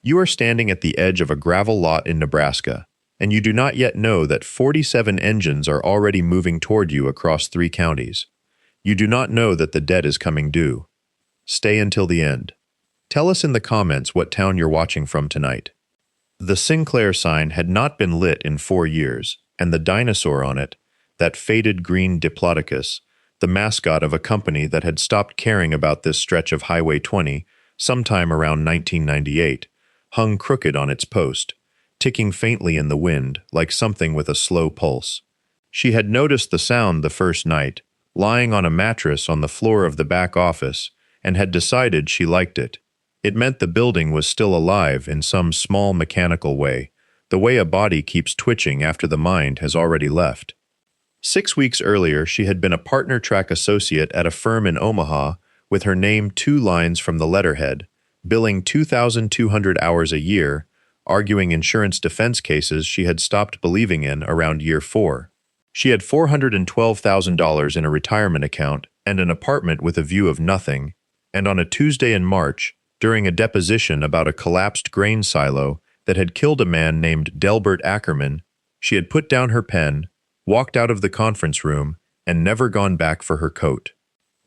You are standing at the edge of a gravel lot in Nebraska, and you do not yet know that 47 engines are already moving toward you across 3 counties. You do not know that the debt is coming due. Stay until the end. Tell us in the comments what town you're watching from tonight. The Sinclair sign had not been lit in 4 years, and the dinosaur on it, that faded green Diplodocus, the mascot of a company that had stopped caring about this stretch of Highway 20 sometime around 1998, hung crooked on its post, ticking faintly in the wind like something with a slow pulse. She had noticed the sound the first night, lying on a mattress on the floor of the back office, and had decided she liked it. It meant the building was still alive in some small mechanical way, the way a body keeps twitching after the mind has already left. 6 weeks earlier, she had been a partner track associate at a firm in Omaha with her name 2 lines from the letterhead, billing 2,200 hours a year, arguing insurance defense cases she had stopped believing in around year 4. She had $412,000 in a retirement account and an apartment with a view of nothing, and on a Tuesday in March, during a deposition about a collapsed grain silo that had killed a man named Delbert Ackerman, she had put down her pen, walked out of the conference room, and never gone back for her coat.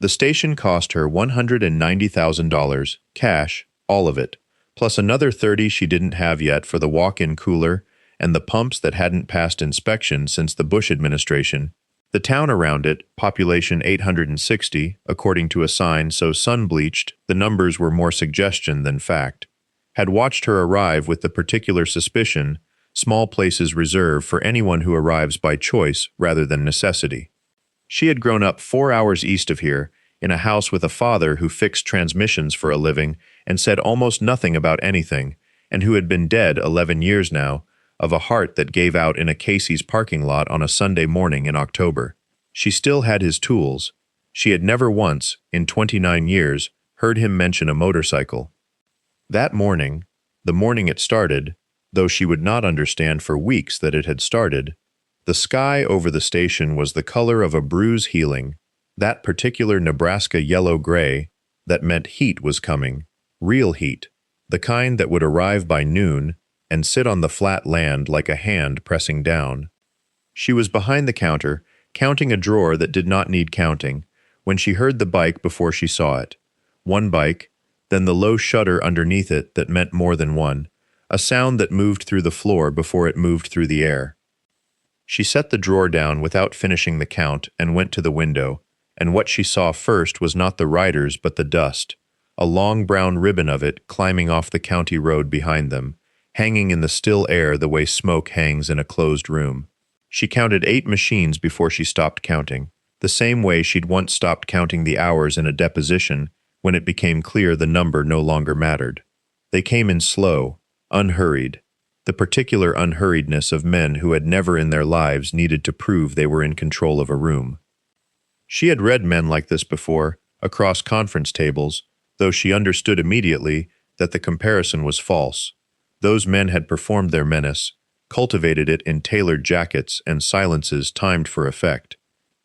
The station cost her $190,000, cash, all of it, plus another $30,000 she didn't have yet for the walk-in cooler and the pumps that hadn't passed inspection since the Bush administration. The town around it, population 860, according to a sign so sun-bleached the numbers were more suggestion than fact, had watched her arrive with the particular suspicion small places reserve for anyone who arrives by choice rather than necessity. She had grown up 4 hours east of here, in a house with a father who fixed transmissions for a living and said almost nothing about anything, and who had been dead 11 years now, of a heart that gave out in a Casey's parking lot on a Sunday morning in October. She still had his tools. She had never once, in 29 years, heard him mention a motorcycle. That morning, the morning it started, though she would not understand for weeks that it had started, the sky over the station was the color of a bruise healing, that particular Nebraska yellow-gray that meant heat was coming, real heat, the kind that would arrive by noon and sit on the flat land like a hand pressing down. She was behind the counter, counting a drawer that did not need counting, when she heard the bike before she saw it. One bike, then the low shudder underneath it that meant more than one, a sound that moved through the floor before it moved through the air. She set the drawer down without finishing the count and went to the window, and what she saw first was not the riders but the dust, a long brown ribbon of it climbing off the county road behind them, hanging in the still air the way smoke hangs in a closed room. She counted 8 machines before she stopped counting, the same way she'd once stopped counting the hours in a deposition when it became clear the number no longer mattered. They came in slow, unhurried, the particular unhurriedness of men who had never in their lives needed to prove they were in control of a room. She had read men like this before, across conference tables, though she understood immediately that the comparison was false. Those men had performed their menace, cultivated it in tailored jackets and silences timed for effect.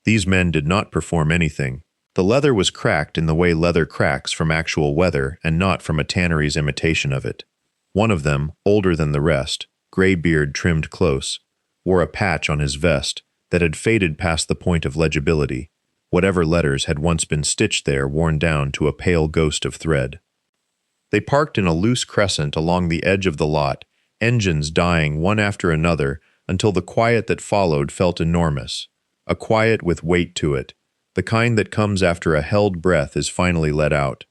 These men did not perform anything. The leather was cracked in the way leather cracks from actual weather and not from a tannery's imitation of it. One of them, older than the rest, gray beard trimmed close, wore a patch on his vest that had faded past the point of legibility. Whatever letters had once been stitched there worn down to a pale ghost of thread. They parked in a loose crescent along the edge of the lot, engines dying one after another until the quiet that followed felt enormous, a quiet with weight to it, the kind that comes after a held breath is finally let out.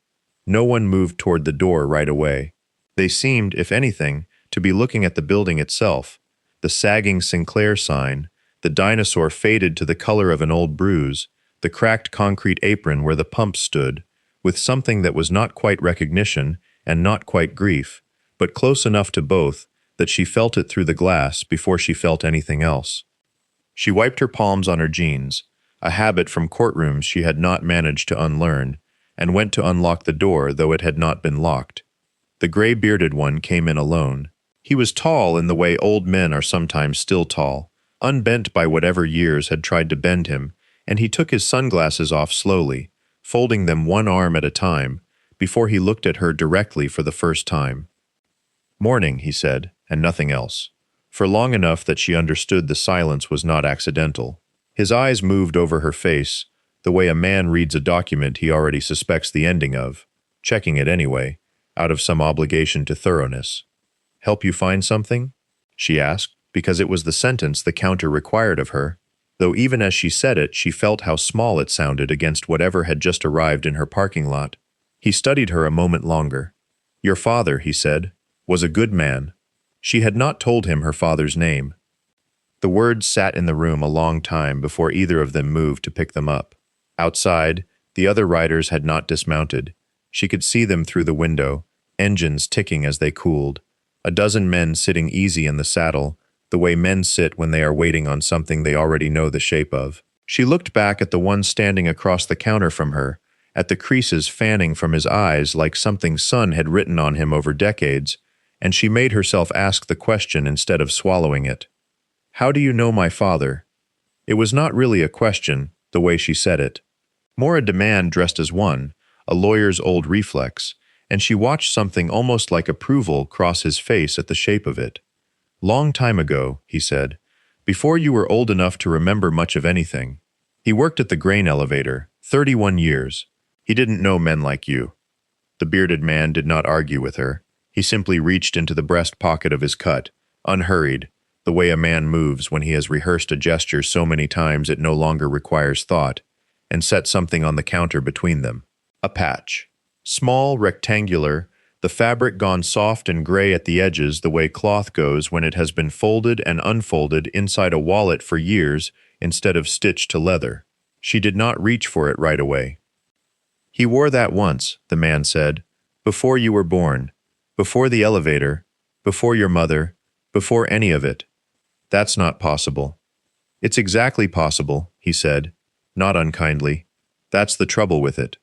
No one moved toward the door right away. They seemed, if anything, to be looking at the building itself, the sagging Sinclair sign, the dinosaur faded to the color of an old bruise, the cracked concrete apron where the pumps stood, with something that was not quite recognition and not quite grief, but close enough to both that she felt it through the glass before she felt anything else. She wiped her palms on her jeans, a habit from courtrooms she had not managed to unlearn, and went to unlock the door though it had not been locked. The gray-bearded one came in alone. He was tall in the way old men are sometimes still tall, unbent by whatever years had tried to bend him, and he took his sunglasses off slowly, folding them one arm at a time, before he looked at her directly for the first time. Morning, he said, and nothing else. For long enough that she understood the silence was not accidental. His eyes moved over her face, the way a man reads a document he already suspects the ending of, checking it anyway, out of some obligation to thoroughness. Help you find something? She asked, because it was the sentence the counter required of her, though even as she said it, she felt how small it sounded against whatever had just arrived in her parking lot. He studied her a moment longer. Your father, he said, was a good man. She had not told him her father's name. The words sat in the room a long time before either of them moved to pick them up. Outside, the other riders had not dismounted. She could see them through the window, engines ticking as they cooled, a dozen men sitting easy in the saddle, the way men sit when they are waiting on something they already know the shape of. She looked back at the one standing across the counter from her, at the creases fanning from his eyes like something sun had written on him over decades, and she made herself ask the question instead of swallowing it. How do you know my father? It was not really a question, the way she said it. More a demand dressed as one, a lawyer's old reflex, and she watched something almost like approval cross his face at the shape of it. Long time ago, he said, before you were old enough to remember much of anything. He worked at the grain elevator, 31 years. He didn't know men like you. The bearded man did not argue with her. He simply reached into the breast pocket of his cut, unhurried, the way a man moves when he has rehearsed a gesture so many times it no longer requires thought, and set something on the counter between them. A patch. Small, rectangular, the fabric gone soft and gray at the edges the way cloth goes when it has been folded and unfolded inside a wallet for years instead of stitched to leather. She did not reach for it right away. He wore that once, the man said, before you were born, before the elevator, before your mother, before any of it. That's not possible. It's exactly possible, he said, not unkindly. That's the trouble with it.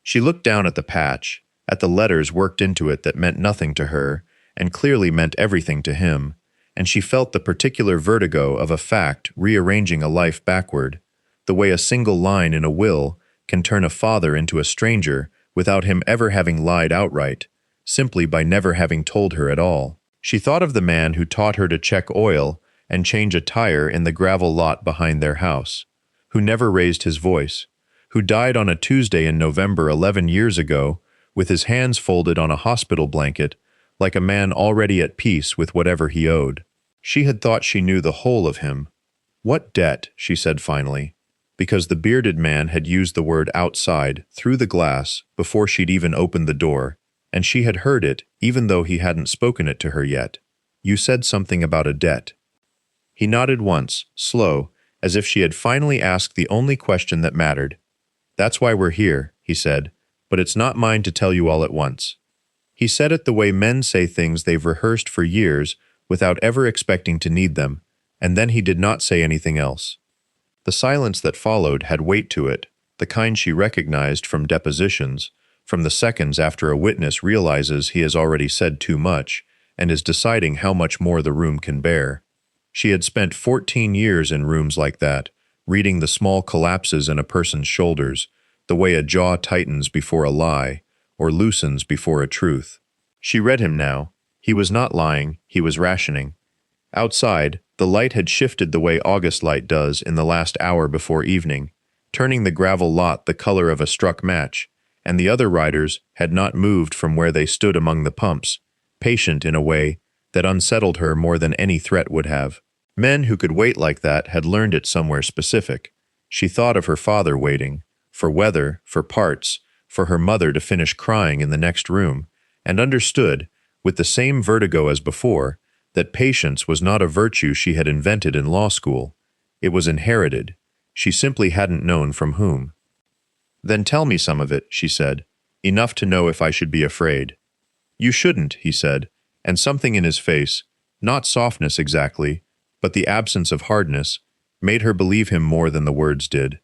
She looked down at the patch, at the letters worked into it that meant nothing to her, and clearly meant everything to him, and she felt the particular vertigo of a fact rearranging a life backward, the way a single line in a will can turn a father into a stranger without him ever having lied outright, simply by never having told her at all. She thought of the man who taught her to check oil and change a tire in the gravel lot behind their house, who never raised his voice, who died on a Tuesday in November 11 years ago, with his hands folded on a hospital blanket, like a man already at peace with whatever he owed. She had thought she knew the whole of him. What debt, she said finally, because the bearded man had used the word outside, through the glass, before she'd even opened the door, and she had heard it even though he hadn't spoken it to her yet. You said something about a debt. He nodded once, slow, as if she had finally asked the only question that mattered. That's why we're here, he said, but it's not mine to tell you all at once. He said it the way men say things they've rehearsed for years without ever expecting to need them, and then he did not say anything else. The silence that followed had weight to it, the kind she recognized from depositions, from the seconds after a witness realizes he has already said too much and is deciding how much more the room can bear. She had spent 14 years in rooms like that, reading the small collapses in a person's shoulders, the way a jaw tightens before a lie, or loosens before a truth. She read him now. He was not lying, he was rationing. Outside, the light had shifted the way August light does in the last hour before evening, turning the gravel lot the color of a struck match, and the other riders had not moved from where they stood among the pumps, patient in a way that unsettled her more than any threat would have. Men who could wait like that had learned it somewhere specific. She thought of her father waiting, for weather, for parts, for her mother to finish crying in the next room, and understood, with the same vertigo as before, that patience was not a virtue she had invented in law school. It was inherited. She simply hadn't known from whom. Then tell me some of it, she said, enough to know if I should be afraid. You shouldn't, he said, and something in his face, not softness exactly, but the absence of hardness, made her believe him more than the words did.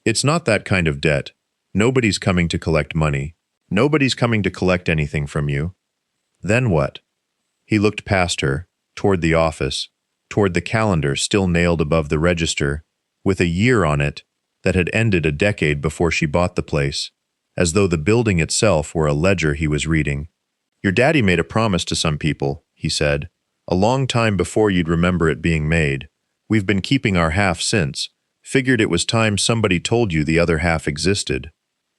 It's not that kind of debt. Nobody's coming to collect money. Nobody's coming to collect anything from you. Then what? He looked past her, toward the office, toward the calendar still nailed above the register, with a year on it that had ended a decade before she bought the place, as though the building itself were a ledger he was reading. Your daddy made a promise to some people, he said, a long time before you'd remember it being made. We've been keeping our half since. Figured it was time somebody told you the other half existed.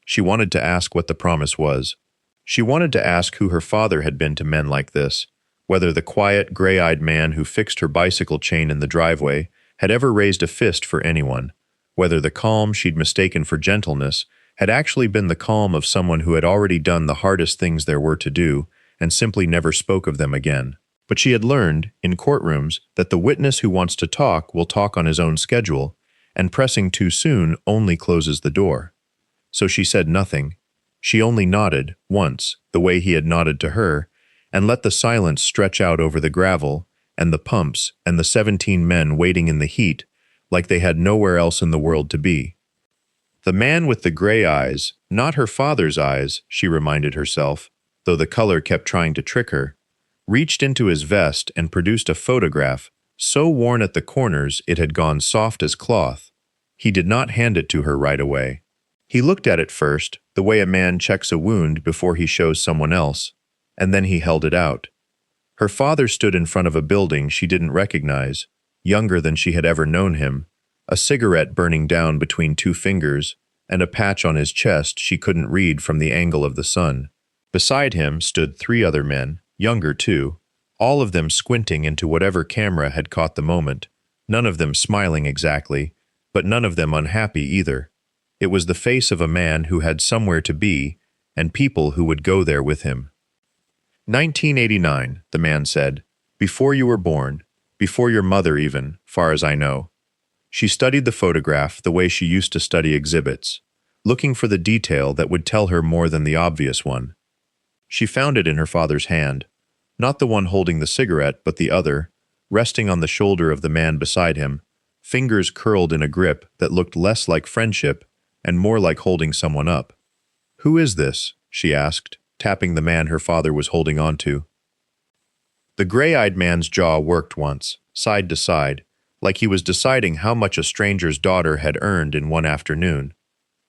She wanted to ask what the promise was. She wanted to ask who her father had been to men like this, whether the quiet, gray-eyed man who fixed her bicycle chain in the driveway had ever raised a fist for anyone, whether the calm she'd mistaken for gentleness had actually been the calm of someone who had already done the hardest things there were to do and simply never spoke of them again. But she had learned, in courtrooms, that the witness who wants to talk will talk on his own schedule, and pressing too soon only closes the door. So she said nothing. She only nodded, once, the way he had nodded to her, and let the silence stretch out over the gravel, and the pumps, and the 17 men waiting in the heat, like they had nowhere else in the world to be. The man with the gray eyes, not her father's eyes, she reminded herself, though the color kept trying to trick her, reached into his vest and produced a photograph, so worn at the corners it had gone soft as cloth. He did not hand it to her right away. He looked at it first, the way a man checks a wound before he shows someone else, and then he held it out. Her father stood in front of a building she didn't recognize, younger than she had ever known him, a cigarette burning down between two fingers, and a patch on his chest she couldn't read from the angle of the sun. Beside him stood 3 other men, younger too, all of them squinting into whatever camera had caught the moment, none of them smiling exactly, but none of them unhappy either. It was the face of a man who had somewhere to be, and people who would go there with him. 1989, the man said, before you were born, before your mother even, far as I know. She studied the photograph the way she used to study exhibits, looking for the detail that would tell her more than the obvious one. She found it in her father's hand, not the one holding the cigarette, but the other, resting on the shoulder of the man beside him, fingers curled in a grip that looked less like friendship and more like holding someone up. "Who is this?" she asked, tapping the man her father was holding on to. The gray-eyed man's jaw worked once, side to side, like he was deciding how much a stranger's daughter had earned in one afternoon.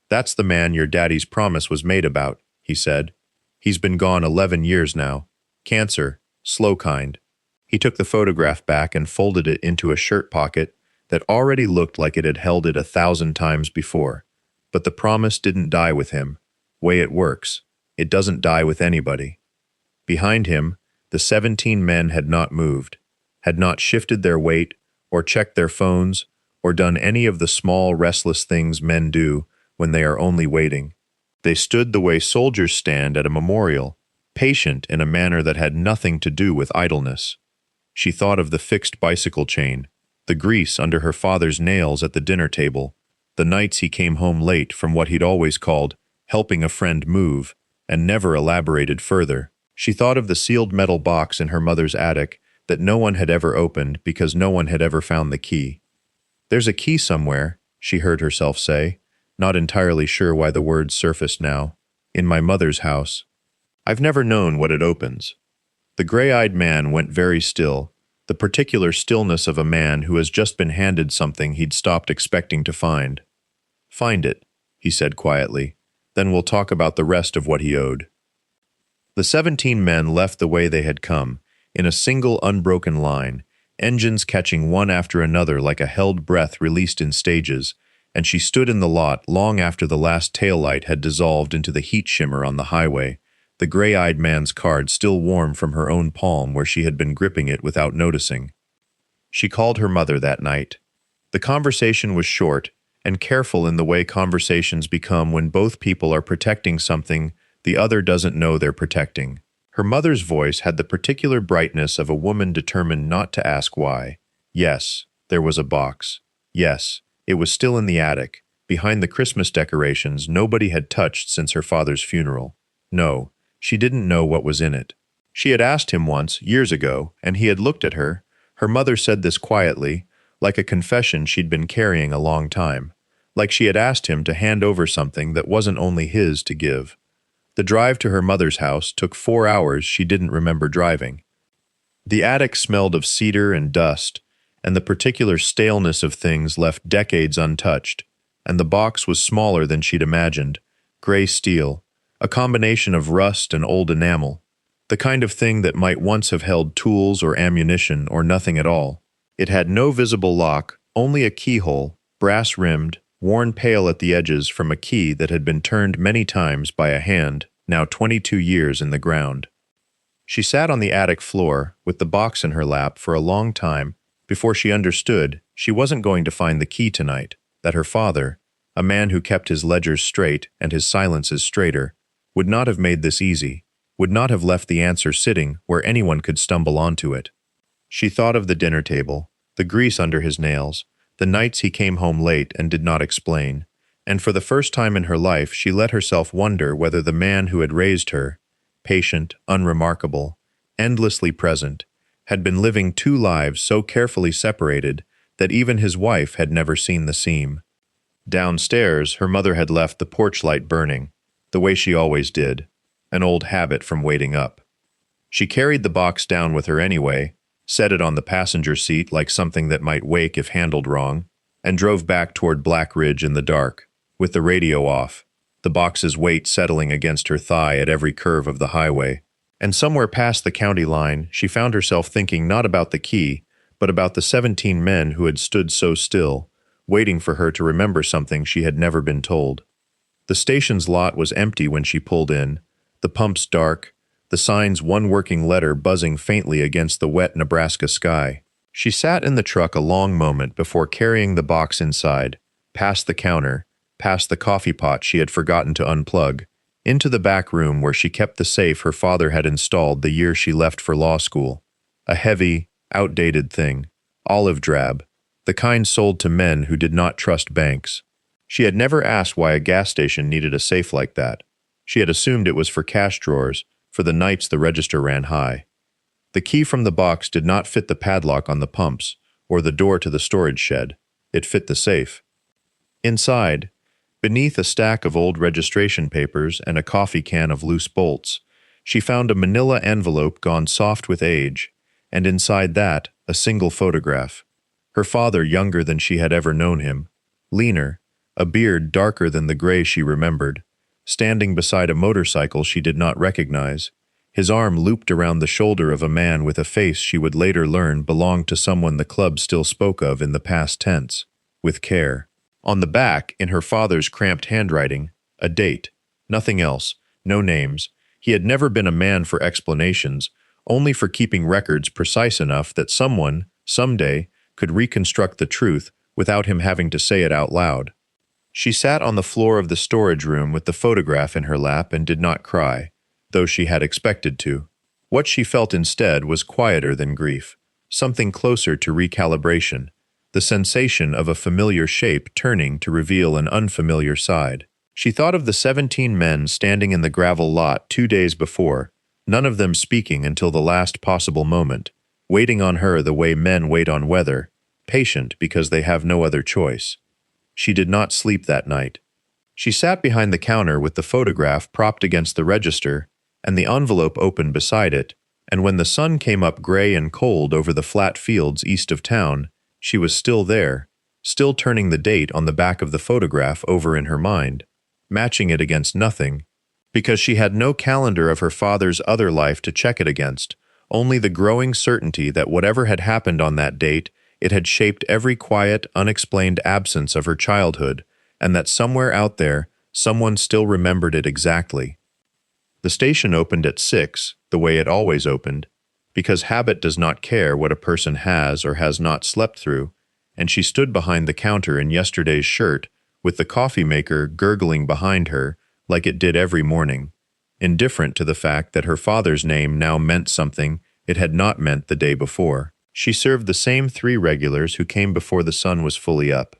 "That's the man your daddy's promise was made about," he said. "He's been gone 11 years now. Cancer, slow kind." He took the photograph back and folded it into a shirt pocket that already looked like it had held it 1,000 times before. But the promise didn't die with him. Way it works, it doesn't die with anybody. Behind him, the 17 men had not moved, had not shifted their weight, or checked their phones, or done any of the small, restless things men do when they are only waiting. They stood the way soldiers stand at a memorial, patient in a manner that had nothing to do with idleness. She thought of the fixed bicycle chain, the grease under her father's nails at the dinner table, the nights he came home late from what he'd always called helping a friend move, and never elaborated further. She thought of the sealed metal box in her mother's attic that no one had ever opened because no one had ever found the key. "There's a key somewhere," she heard herself say, not entirely sure why the words surfaced now. "In my mother's house. I've never known what it opens." The gray-eyed man went very still, the particular stillness of a man who has just been handed something he'd stopped expecting to find. "Find it," he said quietly. "Then we'll talk about the rest of what he owed." The 17 men left the way they had come, in a single unbroken line, engines catching one after another like a held breath released in stages, and she stood in the lot long after the last taillight had dissolved into the heat shimmer on the highway, the gray-eyed man's card still warm from her own palm where she had been gripping it without noticing. She called her mother that night. The conversation was short, and careful in the way conversations become when both people are protecting something the other doesn't know they're protecting. Her mother's voice had the particular brightness of a woman determined not to ask why. Yes, there was a box. Yes, it was still in the attic, behind the Christmas decorations nobody had touched since her father's funeral. No, she didn't know what was in it. She had asked him once, years ago, and he had looked at her. Her mother said this quietly, like a confession she'd been carrying a long time, like she had asked him to hand over something that wasn't only his to give. The drive to her mother's house took 4 hours she didn't remember driving. The attic smelled of cedar and dust, and the particular staleness of things left decades untouched, and the box was smaller than she'd imagined, gray steel, a combination of rust and old enamel. The kind of thing that might once have held tools or ammunition or nothing at all. It had no visible lock, only a keyhole, brass-rimmed, worn pale at the edges from a key that had been turned many times by a hand, now 22 years in the ground. She sat on the attic floor, with the box in her lap, for a long time, before she understood she wasn't going to find the key tonight, that her father, a man who kept his ledgers straight and his silences straighter, would not have made this easy, would not have left the answer sitting where anyone could stumble onto it. She thought of the dinner table, the grease under his nails, the nights he came home late and did not explain, and for the first time in her life she let herself wonder whether the man who had raised her, patient, unremarkable, endlessly present, had been living two lives so carefully separated that even his wife had never seen the seam. Downstairs, her mother had left the porch light burning, the way she always did, an old habit from waiting up. She carried the box down with her anyway, set it on the passenger seat like something that might wake if handled wrong, and drove back toward Black Ridge in the dark, with the radio off, the box's weight settling against her thigh at every curve of the highway. And somewhere past the county line, she found herself thinking not about the key, but about the 17 men who had stood so still, waiting for her to remember something she had never been told. The station's lot was empty when she pulled in, the pumps dark, the sign's one working letter buzzing faintly against the wet Nebraska sky. She sat in the truck a long moment before carrying the box inside, past the counter, past the coffee pot she had forgotten to unplug, into the back room where she kept the safe her father had installed the year she left for law school. A heavy, outdated thing, olive drab, the kind sold to men who did not trust banks. She had never asked why a gas station needed a safe like that. She had assumed it was for cash drawers, for the nights the register ran high. The key from the box did not fit the padlock on the pumps, or the door to the storage shed. It fit the safe. Inside, beneath a stack of old registration papers and a coffee can of loose bolts, she found a manila envelope gone soft with age, and inside that, a single photograph. Her father younger than she had ever known him, leaner, a beard darker than the gray she remembered, standing beside a motorcycle she did not recognize, his arm looped around the shoulder of a man with a face she would later learn belonged to someone the club still spoke of in the past tense, with care. On the back, in her father's cramped handwriting, a date. Nothing else, no names. He had never been a man for explanations, only for keeping records precise enough that someone, someday, could reconstruct the truth without him having to say it out loud. She sat on the floor of the storage room with the photograph in her lap and did not cry, though she had expected to. What she felt instead was quieter than grief, something closer to recalibration, the sensation of a familiar shape turning to reveal an unfamiliar side. She thought of the 17 men standing in the gravel lot 2 days before, none of them speaking until the last possible moment, waiting on her the way men wait on weather, patient because they have no other choice. She did not sleep that night. She sat behind the counter with the photograph propped against the register and the envelope open beside it, and when the sun came up gray and cold over the flat fields east of town, she was still there, still turning the date on the back of the photograph over in her mind, matching it against nothing, because she had no calendar of her father's other life to check it against, only the growing certainty that whatever had happened on that date, it had shaped every quiet, unexplained absence of her childhood, and that somewhere out there, someone still remembered it exactly. The station opened at 6, the way it always opened, because habit does not care what a person has or has not slept through, and she stood behind the counter in yesterday's shirt, with the coffee maker gurgling behind her like it did every morning, indifferent to the fact that her father's name now meant something it had not meant the day before. She served the same 3 regulars who came before the sun was fully up.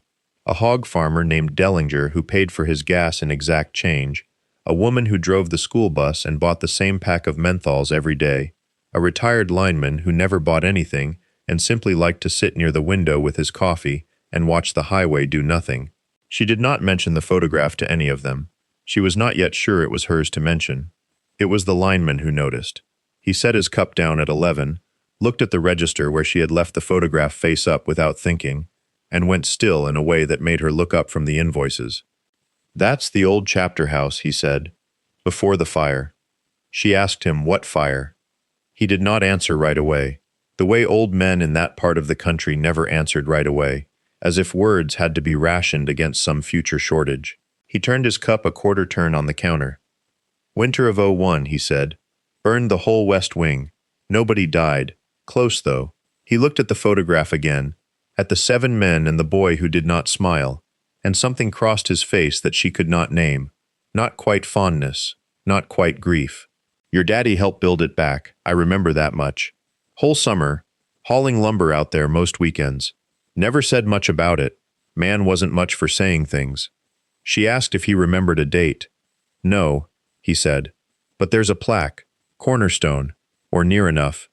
A hog farmer named Dellinger who paid for his gas in exact change, a woman who drove the school bus and bought the same pack of menthols every day, a retired lineman who never bought anything and simply liked to sit near the window with his coffee and watch the highway do nothing. She did not mention the photograph to any of them. She was not yet sure it was hers to mention. It was the lineman who noticed. He set his cup down at 11, looked at the register where she had left the photograph face up without thinking, and went still in a way that made her look up from the invoices. "That's the old chapter house," he said, "before the fire." She asked him what fire, He did not answer right away, the way old men in that part of the country never answered right away, as if words had to be rationed against some future shortage. He turned his cup a quarter turn on the counter. Winter of '01, he said. Burned the whole west wing. Nobody died. Close, though. He looked at the photograph again, at the 7 men and the boy who did not smile, and something crossed his face that she could not name. Not quite fondness, not quite grief. Your daddy helped build it back, I remember that much. Whole summer, hauling lumber out there most weekends. Never said much about it. Man wasn't much for saying things. She asked if he remembered a date. No, he said. But there's a plaque, cornerstone, or near enough.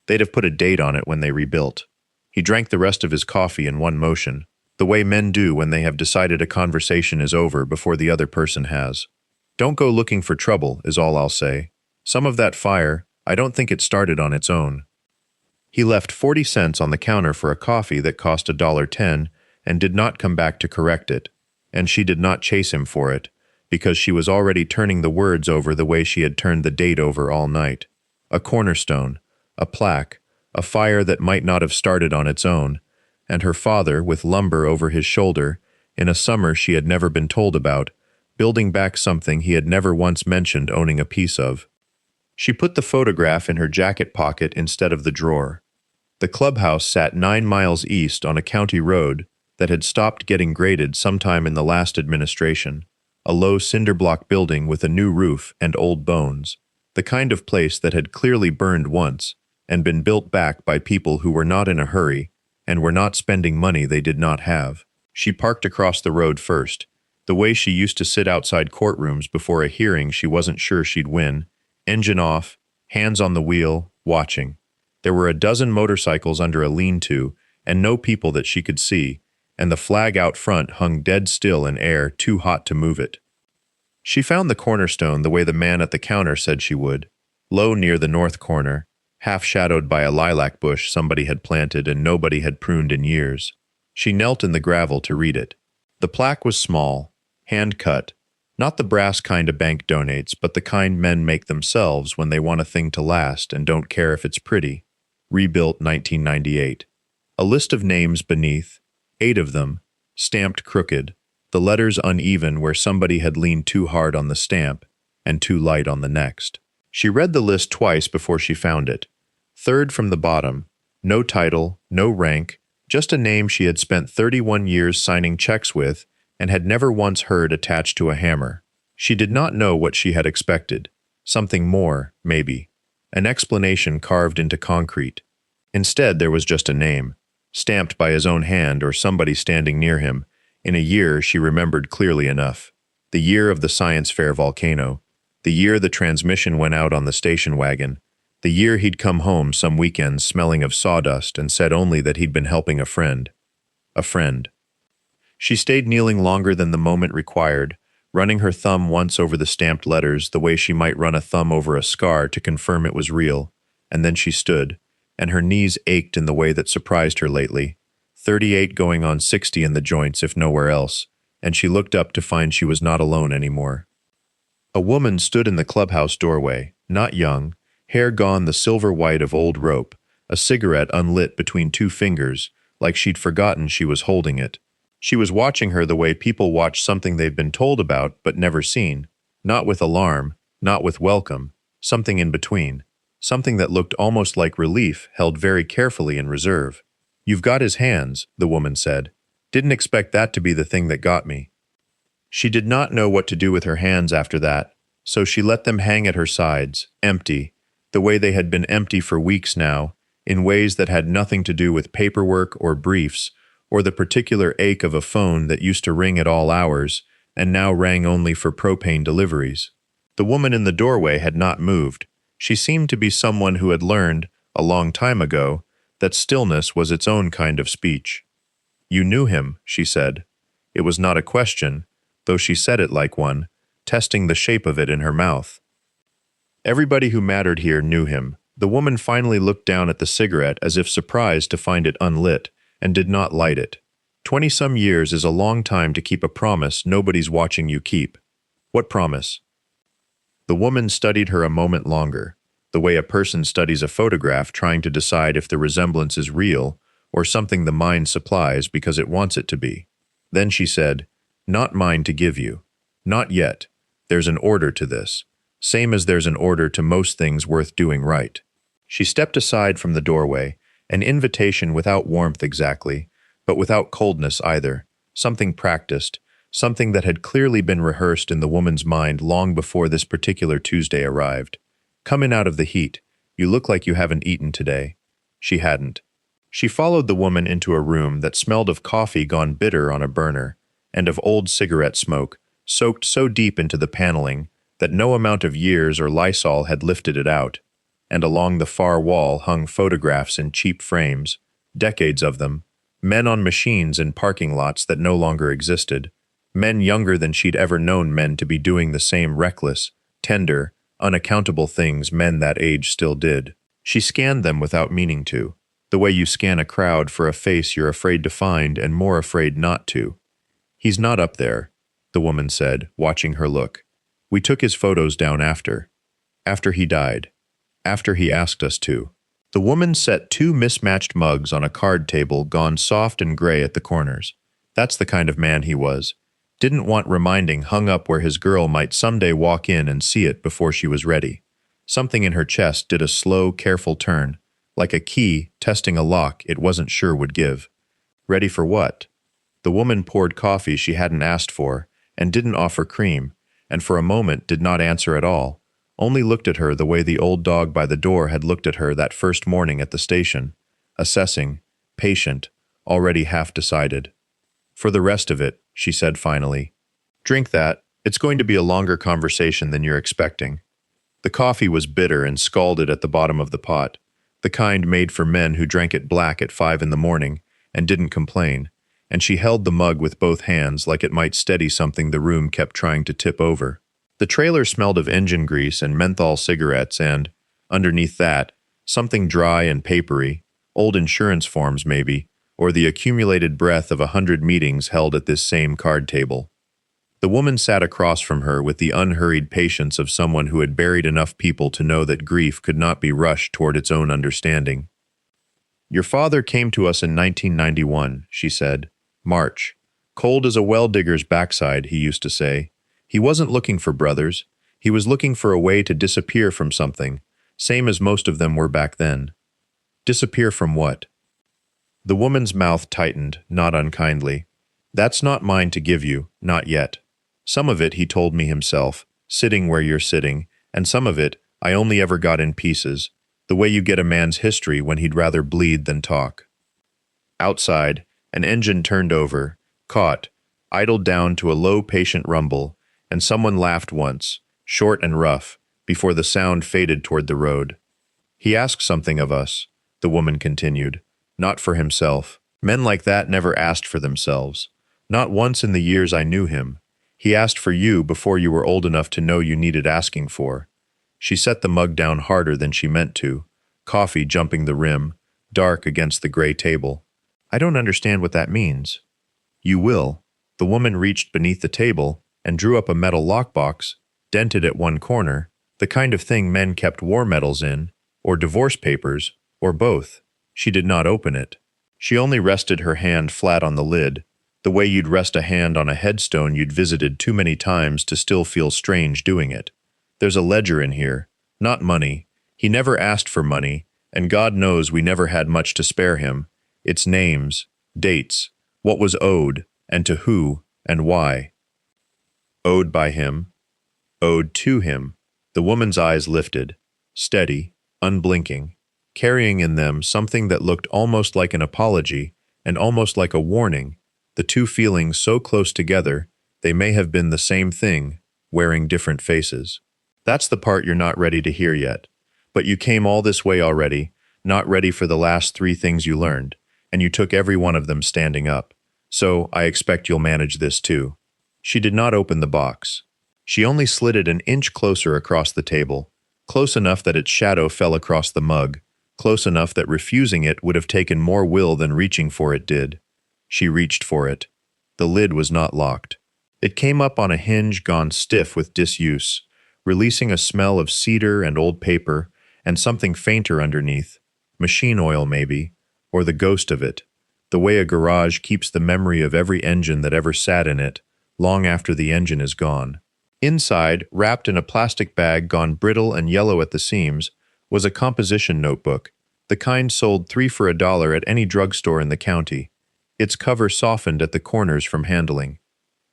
They'd have put a date on it when they rebuilt. He drank the rest of his coffee in one motion, the way men do when they have decided a conversation is over before the other person has. Don't go looking for trouble, is all I'll say. Some of that fire, I don't think it started on its own. He left 40 cents on the counter for a coffee that cost $1.10 and did not come back to correct it, and she did not chase him for it, because she was already turning the words over the way she had turned the date over all night. A cornerstone, a plaque, a fire that might not have started on its own, and her father, with lumber over his shoulder, in a summer she had never been told about, building back something he had never once mentioned owning a piece of. She put the photograph in her jacket pocket instead of the drawer. The clubhouse sat 9 miles east on a county road that had stopped getting graded sometime in the last administration, a low cinder-block building with a new roof and old bones, the kind of place that had clearly burned once and been built back by people who were not in a hurry and were not spending money they did not have. She parked across the road first, the way she used to sit outside courtrooms before a hearing she wasn't sure she'd win, engine off, hands on the wheel, watching. There were a dozen motorcycles under a lean-to, and no people that she could see, and the flag out front hung dead still in air too hot to move it. She found the cornerstone the way the man at the counter said she would, low near the north corner, half-shadowed by a lilac bush somebody had planted and nobody had pruned in years. She knelt in the gravel to read it. The plaque was small, hand-cut, not the brass kind a bank donates, but the kind men make themselves when they want a thing to last and don't care if it's pretty. Rebuilt 1998. A list of names beneath, 8 of them, stamped crooked, the letters uneven where somebody had leaned too hard on the stamp and too light on the next. She read the list twice before she found it. Third from the bottom, no title, no rank, just a name she had spent 31 years signing checks with and had never once heard attached to a hammer. She did not know what she had expected. Something more, maybe. An explanation carved into concrete. Instead, there was just a name, stamped by his own hand or somebody standing near him, in a year she remembered clearly enough. The year of the science fair volcano. The year the transmission went out on the station wagon. The year he'd come home some weekends smelling of sawdust and said only that he'd been helping a friend. A friend. She stayed kneeling longer than the moment required, running her thumb once over the stamped letters the way she might run a thumb over a scar to confirm it was real, and then she stood, and her knees ached in the way that surprised her lately, 38 going on 60 in the joints if nowhere else, and she looked up to find she was not alone anymore. A woman stood in the clubhouse doorway, not young, hair gone the silver white of old rope, a cigarette unlit between 2 fingers, like she'd forgotten she was holding it. She was watching her the way people watch something they've been told about but never seen, not with alarm, not with welcome, something in between, something that looked almost like relief held very carefully in reserve. "You've got his hands," the woman said. "Didn't expect that to be the thing that got me." She did not know what to do with her hands after that, so she let them hang at her sides, empty, the way they had been empty for weeks now, in ways that had nothing to do with paperwork or briefs, or the particular ache of a phone that used to ring at all hours and now rang only for propane deliveries. The woman in the doorway had not moved. She seemed to be someone who had learned, a long time ago, that stillness was its own kind of speech. "You knew him," she said. It was not a question, though she said it like one, testing the shape of it in her mouth. Everybody who mattered here knew him. The woman finally looked down at the cigarette as if surprised to find it unlit, and did not light it. 20-some years is a long time to keep a promise nobody's watching you keep. What promise? The woman studied her a moment longer. the way a person studies a photograph trying to decide if the resemblance is real or something the mind supplies because it wants it to be. Then she said, "Not mine to give you. Not yet. There's an order to this. Same as there's an order to most things worth doing right." She stepped aside from the doorway, an invitation without warmth exactly, but without coldness either, something practiced, something that had clearly been rehearsed in the woman's mind long before this particular Tuesday arrived. "Come in out of the heat. You look like you haven't eaten today." She hadn't. She followed the woman into a room that smelled of coffee gone bitter on a burner, and of old cigarette smoke, soaked so deep into the paneling that no amount of years or Lysol had lifted it out, and along the far wall hung photographs in cheap frames, decades of them, men on machines in parking lots that no longer existed, men younger than she'd ever known men to be doing the same reckless, tender, unaccountable things men that age still did. She scanned them without meaning to, the way you scan a crowd for a face you're afraid to find and more afraid not to. "He's not up there," the woman said, watching her look. "We took his photos down after he died. After he asked us to." The woman set two mismatched mugs on a card table gone soft and gray at the corners. That's the kind of man he was. Didn't want reminding hung up where his girl might someday walk in and see it before she was ready. Something in her chest did a slow, careful turn, like a key testing a lock it wasn't sure would give. Ready for what? The woman poured coffee she hadn't asked for, and didn't offer cream, and for a moment did not answer at all, only looked at her the way the old dog by the door had looked at her that first morning at the station, assessing, patient, already half decided. "For the rest of it," she said finally, "drink that. It's going to be a longer conversation than you're expecting." The coffee was bitter and scalded at the bottom of the pot, the kind made for men who drank it black at 5 in the morning and didn't complain, and she held the mug with both hands like it might steady something the room kept trying to tip over. The trailer smelled of engine grease and menthol cigarettes and, underneath that, something dry and papery, old insurance forms maybe, or the accumulated breath of 100 meetings held at this same card table. The woman sat across from her with the unhurried patience of someone who had buried enough people to know that grief could not be rushed toward its own understanding. "Your father came to us in 1991, she said. "March. Cold as a well-digger's backside, he used to say. He wasn't looking for brothers. He was looking for a way to disappear from something, same as most of them were back then." "Disappear from what?" The woman's mouth tightened, not unkindly. "That's not mine to give you, not yet. Some of it he told me himself, sitting where you're sitting, and some of it I only ever got in pieces, the way you get a man's history when he'd rather bleed than talk." Outside, an engine turned over, caught, idled down to a low patient rumble, and someone laughed once, short and rough, before the sound faded toward the road. "He asked something of us," the woman continued, "not for himself. Men like that never asked for themselves. Not once in the years I knew him. He asked for you before you were old enough to know you needed asking for." She set the mug down harder than she meant to, coffee jumping the rim, dark against the gray table. "I don't understand what that means." "You will." The woman reached beneath the table and drew up a metal lockbox, dented at one corner, the kind of thing men kept war medals in, or divorce papers, or both. She did not open it. She only rested her hand flat on the lid, the way you'd rest a hand on a headstone you'd visited too many times to still feel strange doing it. "There's a ledger in here. Not money. He never asked for money, and God knows we never had much to spare him. It's names, dates, what was owed, and to who, and why." "Owed by him. Owed to him." The woman's eyes lifted, steady, unblinking, carrying in them something that looked almost like an apology and almost like a warning, the two feelings so close together they may have been the same thing, wearing different faces. "That's the part you're not ready to hear yet. But you came all this way already, not ready for the last 3 things you learned, and you took every one of them standing up. So I expect you'll manage this too." She did not open the box. She only slid it an inch closer across the table, close enough that its shadow fell across the mug, close enough that refusing it would have taken more will than reaching for it did. She reached for it. The lid was not locked. It came up on a hinge gone stiff with disuse, releasing a smell of cedar and old paper, and something fainter underneath, machine oil maybe, or the ghost of it, the way a garage keeps the memory of every engine that ever sat in it, long after the engine is gone. Inside, wrapped in a plastic bag gone brittle and yellow at the seams, was a composition notebook, the kind sold 3 for $1 at any drugstore in the county, its cover softened at the corners from handling.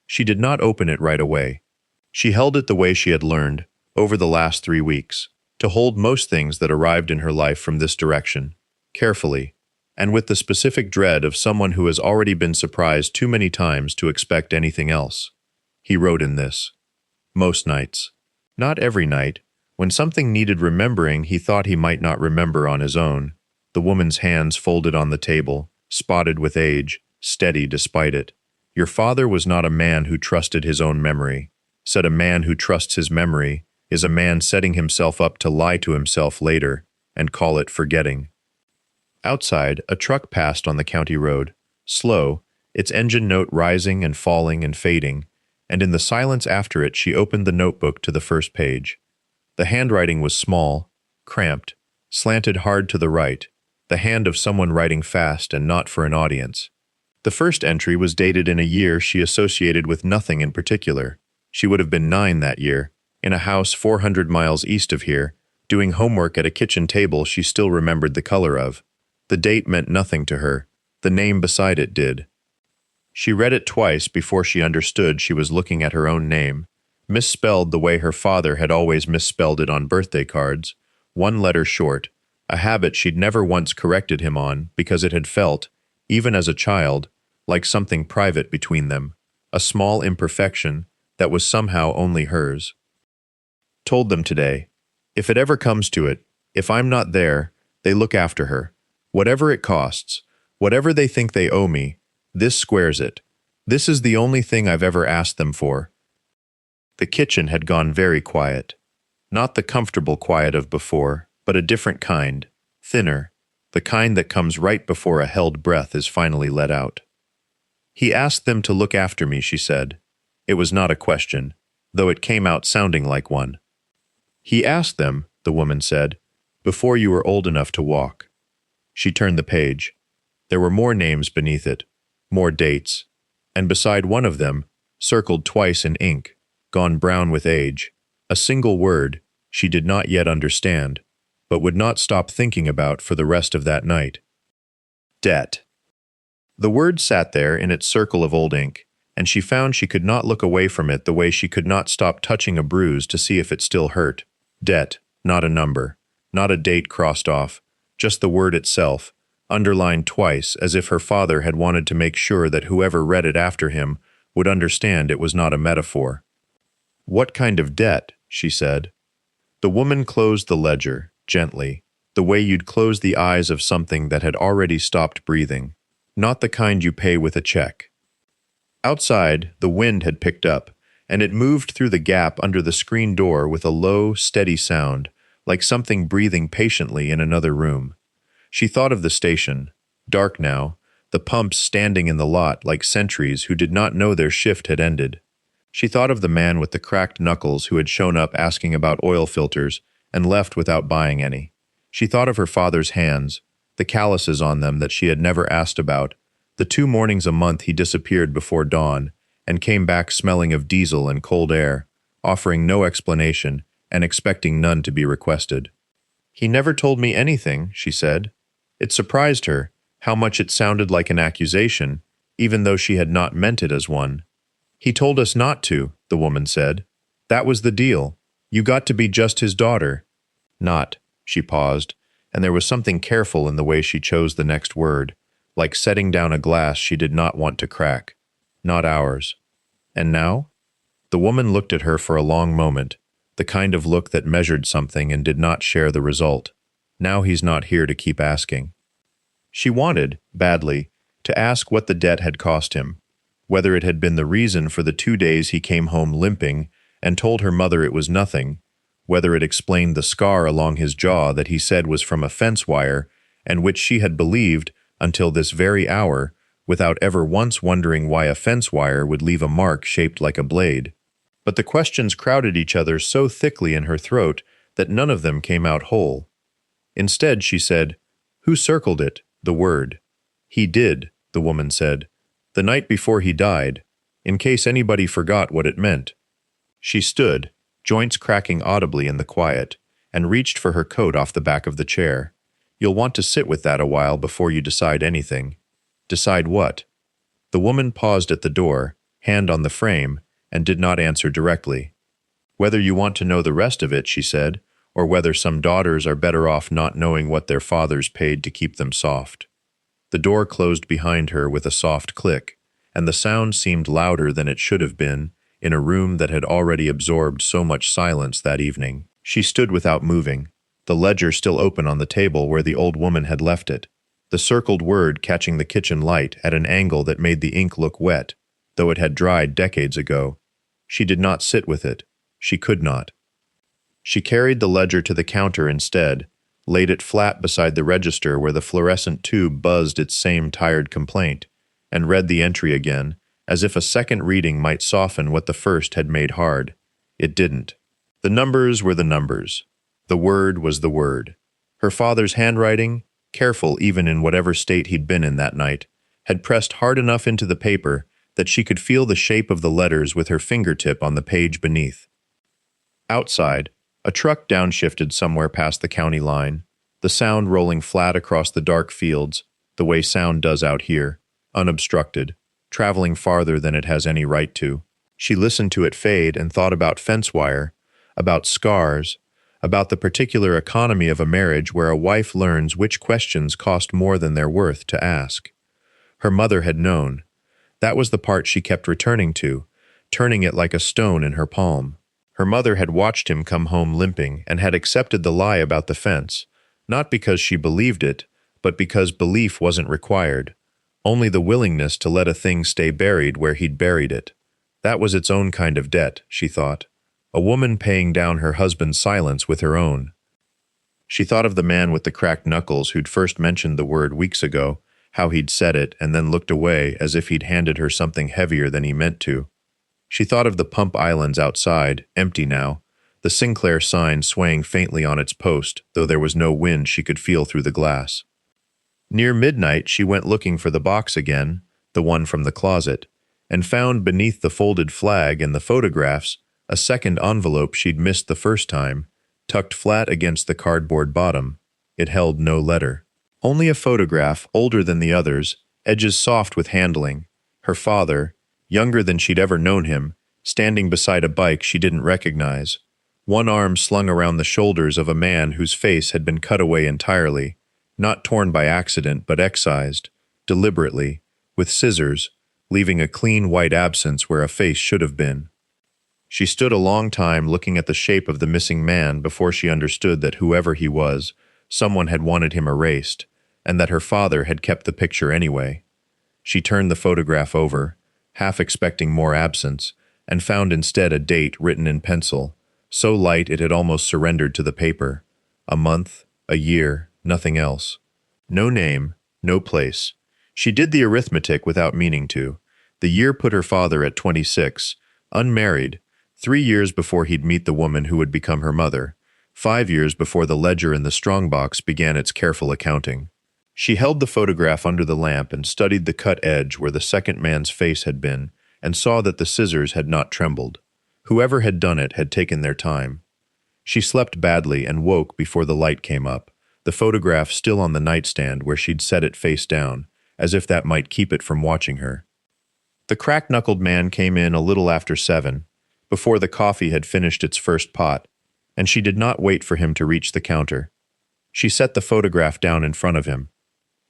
She did not open it right away. She held it the way she had learned, over the last 3 weeks, to hold most things that arrived in her life from this direction, carefully, and with the specific dread of someone who has already been surprised too many times to expect anything else. He wrote in this. Most nights. Not every night. When something needed remembering he thought he might not remember on his own. The woman's hands folded on the table, spotted with age, steady despite it. Your father was not a man who trusted his own memory. Said a man who trusts his memory is a man setting himself up to lie to himself later and call it forgetting. Outside, a truck passed on the county road, slow, its engine note rising and falling and fading, and in the silence after it she opened the notebook to the first page. The handwriting was small, cramped, slanted hard to the right, the hand of someone writing fast and not for an audience. The first entry was dated in a year she associated with nothing in particular. She would have been 9 that year, in a house 400 miles east of here, doing homework at a kitchen table she still remembered the color of. The date meant nothing to her. The name beside it did. She read it twice before she understood she was looking at her own name, misspelled the way her father had always misspelled it on birthday cards, 1 letter short, a habit she'd never once corrected him on because it had felt, even as a child, like something private between them, a small imperfection that was somehow only hers. Told them today, if it ever comes to it, if I'm not there, they look after her. Whatever it costs, whatever they think they owe me, this squares it. This is the only thing I've ever asked them for. The kitchen had gone very quiet. Not the comfortable quiet of before, but a different kind, thinner, the kind that comes right before a held breath is finally let out. He asked them to look after me, she said. It was not a question, though it came out sounding like one. He asked them, the woman said, before you were old enough to walk. She turned the page. There were more names beneath it, more dates, and beside one of them, circled twice in ink, gone brown with age, a single word she did not yet understand, but would not stop thinking about for the rest of that night. Debt. The word sat there in its circle of old ink, and she found she could not look away from it the way she could not stop touching a bruise to see if it still hurt. Debt, not a number, not a date crossed off, just the word itself, underlined twice as if her father had wanted to make sure that whoever read it after him would understand it was not a metaphor. What kind of debt? She said. The woman closed the ledger, gently, the way you'd close the eyes of something that had already stopped breathing, not the kind you pay with a check. Outside, the wind had picked up, and it moved through the gap under the screen door with a low, steady sound, like something breathing patiently in another room. She thought of the station, dark now, the pumps standing in the lot like sentries who did not know their shift had ended. She thought of the man with the cracked knuckles who had shown up asking about oil filters and left without buying any. She thought of her father's hands, the calluses on them that she had never asked about, the 2 mornings a month he disappeared before dawn and came back smelling of diesel and cold air, offering no explanation and expecting none to be requested. He never told me anything, she said. It surprised her how much it sounded like an accusation, even though she had not meant it as one. He told us not to, the woman said. That was the deal. You got to be just his daughter. Not, she paused, and there was something careful in the way she chose the next word, like setting down a glass she did not want to crack. Not ours. And now? The woman looked at her for a long moment, the kind of look that measured something and did not share the result. Now he's not here to keep asking. She wanted, badly, to ask what the debt had cost him, whether it had been the reason for the 2 days he came home limping and told her mother it was nothing, whether it explained the scar along his jaw that he said was from a fence wire and which she had believed until this very hour without ever once wondering why a fence wire would leave a mark shaped like a blade. But the questions crowded each other so thickly in her throat that none of them came out whole. Instead, she said, "Who circled it, the word?" "He did," the woman said, "the night before he died, in case anybody forgot what it meant." She stood, joints cracking audibly in the quiet, and reached for her coat off the back of the chair. "You'll want to sit with that a while before you decide anything." "Decide what?" The woman paused at the door, hand on the frame, and did not answer directly. "Whether you want to know the rest of it," she said, "or whether some daughters are better off not knowing what their fathers paid to keep them soft." The door closed behind her with a soft click, and the sound seemed louder than it should have been in a room that had already absorbed so much silence that evening. She stood without moving, the ledger still open on the table where the old woman had left it, the circled word catching the kitchen light at an angle that made the ink look wet, though it had dried decades ago. She did not sit with it. She could not. She carried the ledger to the counter instead, laid it flat beside the register where the fluorescent tube buzzed its same tired complaint, and read the entry again, as if a second reading might soften what the first had made hard. It didn't. The numbers were the numbers. The word was the word. Her father's handwriting, careful even in whatever state he'd been in that night, had pressed hard enough into the paper that she could feel the shape of the letters with her fingertip on the page beneath. Outside, a truck downshifted somewhere past the county line, the sound rolling flat across the dark fields, the way sound does out here, unobstructed, traveling farther than it has any right to. She listened to it fade and thought about fence wire, about scars, about the particular economy of a marriage where a wife learns which questions cost more than they're worth to ask. Her mother had known. That was the part she kept returning to, turning it like a stone in her palm. Her mother had watched him come home limping and had accepted the lie about the fence, not because she believed it, but because belief wasn't required, only the willingness to let a thing stay buried where he'd buried it. That was its own kind of debt, she thought. A woman paying down her husband's silence with her own. She thought of the man with the cracked knuckles who'd first mentioned the word weeks ago, how he'd said it and then looked away as if he'd handed her something heavier than he meant to. She thought of the pump islands outside, empty now, the Sinclair sign swaying faintly on its post, though there was no wind she could feel through the glass. Near midnight, she went looking for the box again, the one from the closet, and found beneath the folded flag and the photographs a second envelope she'd missed the first time, tucked flat against the cardboard bottom. It held no letter. Only a photograph, older than the others, edges soft with handling. Her father, younger than she'd ever known him, standing beside a bike she didn't recognize, one arm slung around the shoulders of a man whose face had been cut away entirely, not torn by accident but excised, deliberately, with scissors, leaving a clean white absence where a face should have been. She stood a long time looking at the shape of the missing man before she understood that whoever he was, someone had wanted him erased, and that her father had kept the picture anyway. She turned the photograph over, half expecting more absence, and found instead a date written in pencil, so light it had almost surrendered to the paper. A month, a year, nothing else. No name, no place. She did the arithmetic without meaning to. The year put her father at 26, unmarried, 3 years before he'd meet the woman who would become her mother, 5 years before the ledger in the strongbox began its careful accounting. She held the photograph under the lamp and studied the cut edge where the second man's face had been, and saw that the scissors had not trembled. Whoever had done it had taken their time. She slept badly and woke before the light came up, the photograph still on the nightstand where she'd set it face down, as if that might keep it from watching her. The crack-knuckled man came in a little after 7, before the coffee had finished its first pot, and she did not wait for him to reach the counter. She set the photograph down in front of him.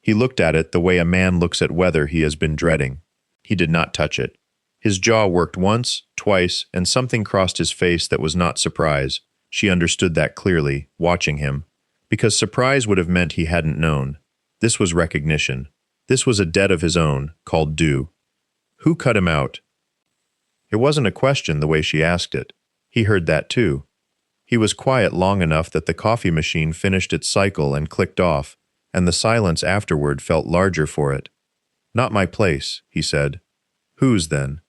He looked at it the way a man looks at weather he has been dreading. He did not touch it. His jaw worked once, twice, and something crossed his face that was not surprise. She understood that clearly, watching him, because surprise would have meant he hadn't known. This was recognition. This was a debt of his own, called due. Who cut him out? It wasn't a question the way she asked it. He heard that too. He was quiet long enough that the coffee machine finished its cycle and clicked off, and the silence afterward felt larger for it. "Not my place," he said. "Whose, then?"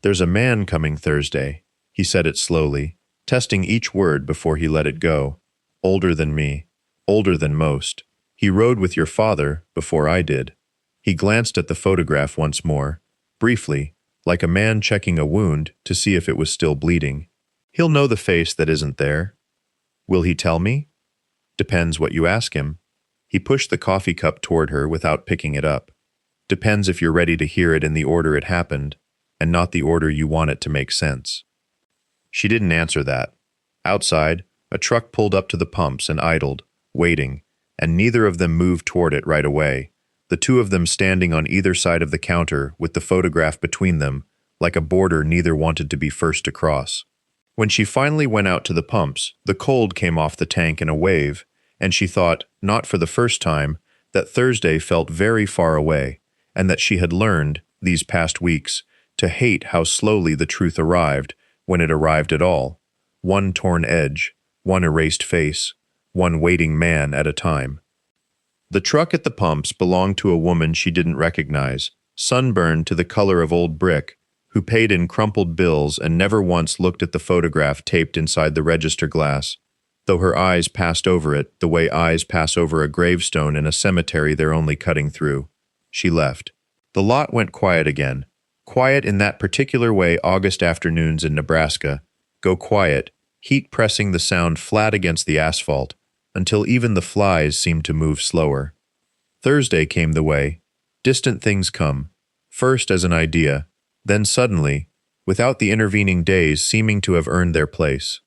"There's a man coming Thursday." He said it slowly, testing each word before he let it go. "Older than me. older than most. He rode with your father before I did. He glanced at the photograph once more, briefly, like a man checking a wound to see if it was still bleeding. He'll know the face that isn't there. Will he tell me? Depends what you ask him. He pushed the coffee cup toward her without picking it up. Depends if you're ready to hear it in the order it happened, and not the order you want it to make sense. She didn't answer that. Outside, a truck pulled up to the pumps and idled, waiting, and neither of them moved toward it right away, the two of them standing on either side of the counter with the photograph between them, like a border neither wanted to be first to cross. When she finally went out to the pumps, the cold came off the tank in a wave, and she thought, not for the first time, that Thursday felt very far away, and that she had learned, these past weeks, to hate how slowly the truth arrived, when it arrived at all. One torn edge, one erased face, one waiting man at a time. The truck at the pumps belonged to a woman she didn't recognize, sunburned to the color of old brick, who paid in crumpled bills and never once looked at the photograph taped inside the register glass, though her eyes passed over it the way eyes pass over a gravestone in a cemetery they're only cutting through. She left. The lot went quiet again. Quiet in that particular way August afternoons in Nebraska go quiet, heat pressing the sound flat against the asphalt, until even the flies seemed to move slower. Thursday came the way. Distant things come, first as an idea, then suddenly, without the intervening days seeming to have earned their place.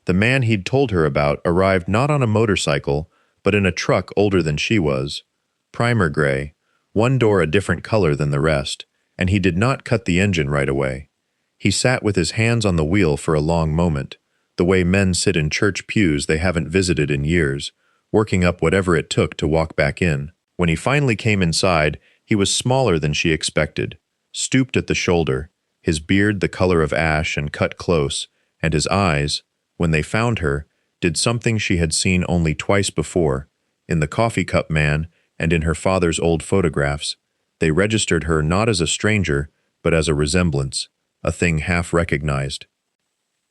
The man he'd told her about arrived not on a motorcycle, but in a truck older than she was, primer gray, one door a different color than the rest, and he did not cut the engine right away. He sat with his hands on the wheel for a long moment, the way men sit in church pews they haven't visited in years, working up whatever it took to walk back in. When he finally came inside, he was smaller than she expected, stooped at the shoulder, his beard the color of ash and cut close, and his eyes, when they found her, did something she had seen only twice before, in the coffee cup man and in her father's old photographs. They registered her not as a stranger, but as a resemblance, a thing half recognized.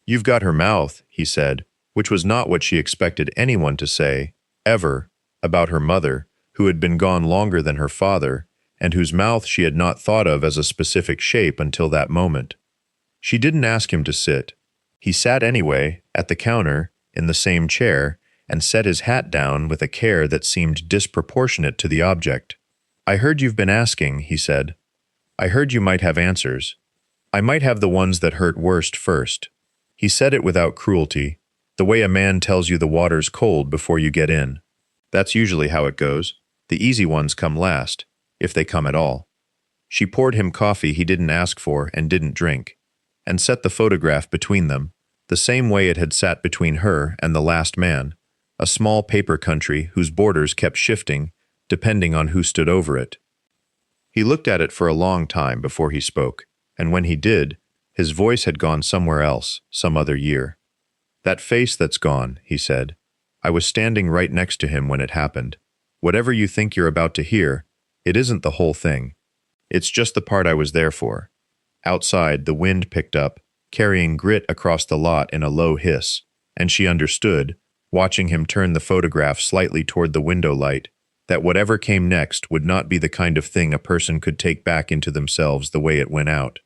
"You've got her mouth," he said, which was not what she expected anyone to say, ever, about her mother, who had been gone longer than her father, and whose mouth she had not thought of as a specific shape until that moment. She didn't ask him to sit. He sat anyway, at the counter, in the same chair, and set his hat down with a care that seemed disproportionate to the object. "I heard you've been asking," he said. "I heard you might have answers. I might have the ones that hurt worst first." He said it without cruelty, the way a man tells you the water's cold before you get in. That's usually how it goes. The easy ones come last, if they come at all. She poured him coffee he didn't ask for and didn't drink, and set the photograph between them, the same way it had sat between her and the last man, a small paper country whose borders kept shifting, depending on who stood over it. He looked at it for a long time before he spoke, and when he did, his voice had gone somewhere else, some other year. "That face that's gone," he said. "I was standing right next to him when it happened. Whatever you think you're about to hear, it isn't the whole thing. It's just the part I was there for." Outside, the wind picked up, carrying grit across the lot in a low hiss, and she understood, watching him turn the photograph slightly toward the window light, that whatever came next would not be the kind of thing a person could take back into themselves the way it went out.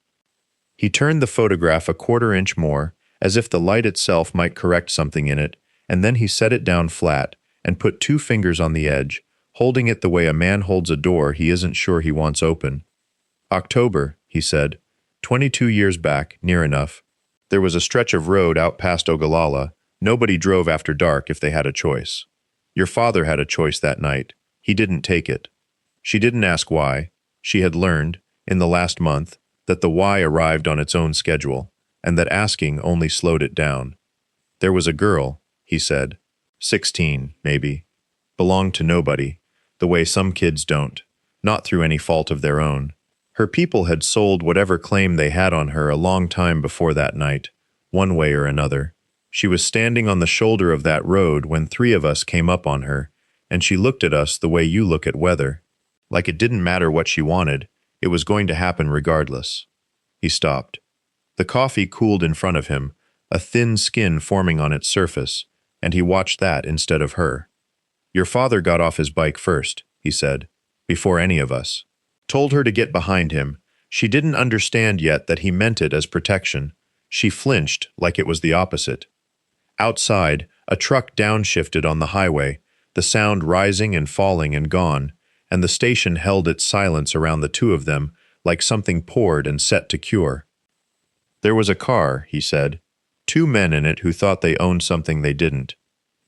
He turned the photograph a quarter-inch more, as if the light itself might correct something in it, and then he set it down flat and put 2 fingers on the edge, holding it the way a man holds a door he isn't sure he wants open. "October," he said. 22 years back, near enough. There was a stretch of road out past Ogallala. Nobody drove after dark if they had a choice. Your father had a choice that night. He didn't take it." She didn't ask why. She had learned, in the last month, that the why arrived on its own schedule, and that asking only slowed it down. "There was a girl," he said. 16, maybe. Belonged to nobody, the way some kids don't, not through any fault of their own. Her people had sold whatever claim they had on her a long time before that night, one way or another. She was standing on the shoulder of that road when 3 of us came up on her, and she looked at us the way you look at weather. Like it didn't matter what she wanted, it was going to happen regardless. He stopped. The coffee cooled in front of him, a thin skin forming on its surface, and he watched that instead of her. Your father got off his bike first, he said, before any of us. Told her to get behind him. She didn't understand yet that he meant it as protection. She flinched like it was the opposite. Outside, a truck downshifted on the highway, the sound rising and falling and gone, and the station held its silence around the two of them like something poured and set to cure. There was a car, he said. Two men in it who thought they owned something they didn't.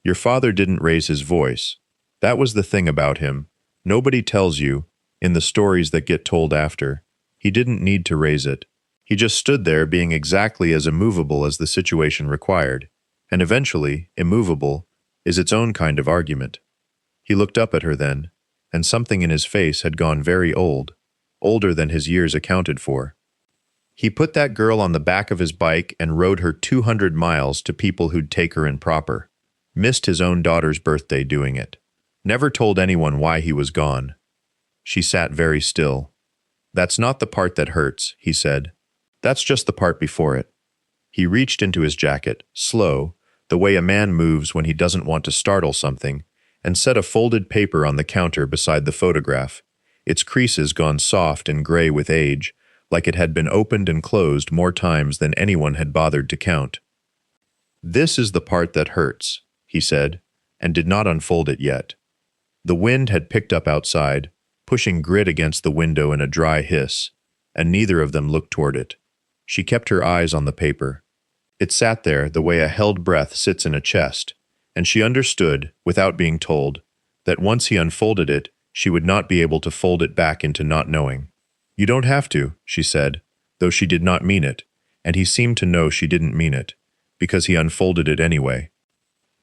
Your father didn't raise his voice. That was the thing about him. Nobody tells you, in the stories that get told after. He didn't need to raise it. He just stood there being exactly as immovable as the situation required. And eventually, immovable is its own kind of argument. He looked up at her then, and something in his face had gone very old, older than his years accounted for. He put that girl on the back of his bike and rode her 200 miles to people who'd take her in proper. Missed his own daughter's birthday doing it. Never told anyone why he was gone. She sat very still. That's not the part that hurts, he said. That's just the part before it. He reached into his jacket, slow, the way a man moves when he doesn't want to startle something, and set a folded paper on the counter beside the photograph, its creases gone soft and gray with age, like it had been opened and closed more times than anyone had bothered to count. This is the part that hurts, he said, and did not unfold it yet. The wind had picked up outside, pushing grit against the window in a dry hiss, and neither of them looked toward it. She kept her eyes on the paper. It sat there the way a held breath sits in a chest, and she understood, without being told, that once he unfolded it, she would not be able to fold it back into not knowing. You don't have to, she said, though she did not mean it, and he seemed to know she didn't mean it, because he unfolded it anyway.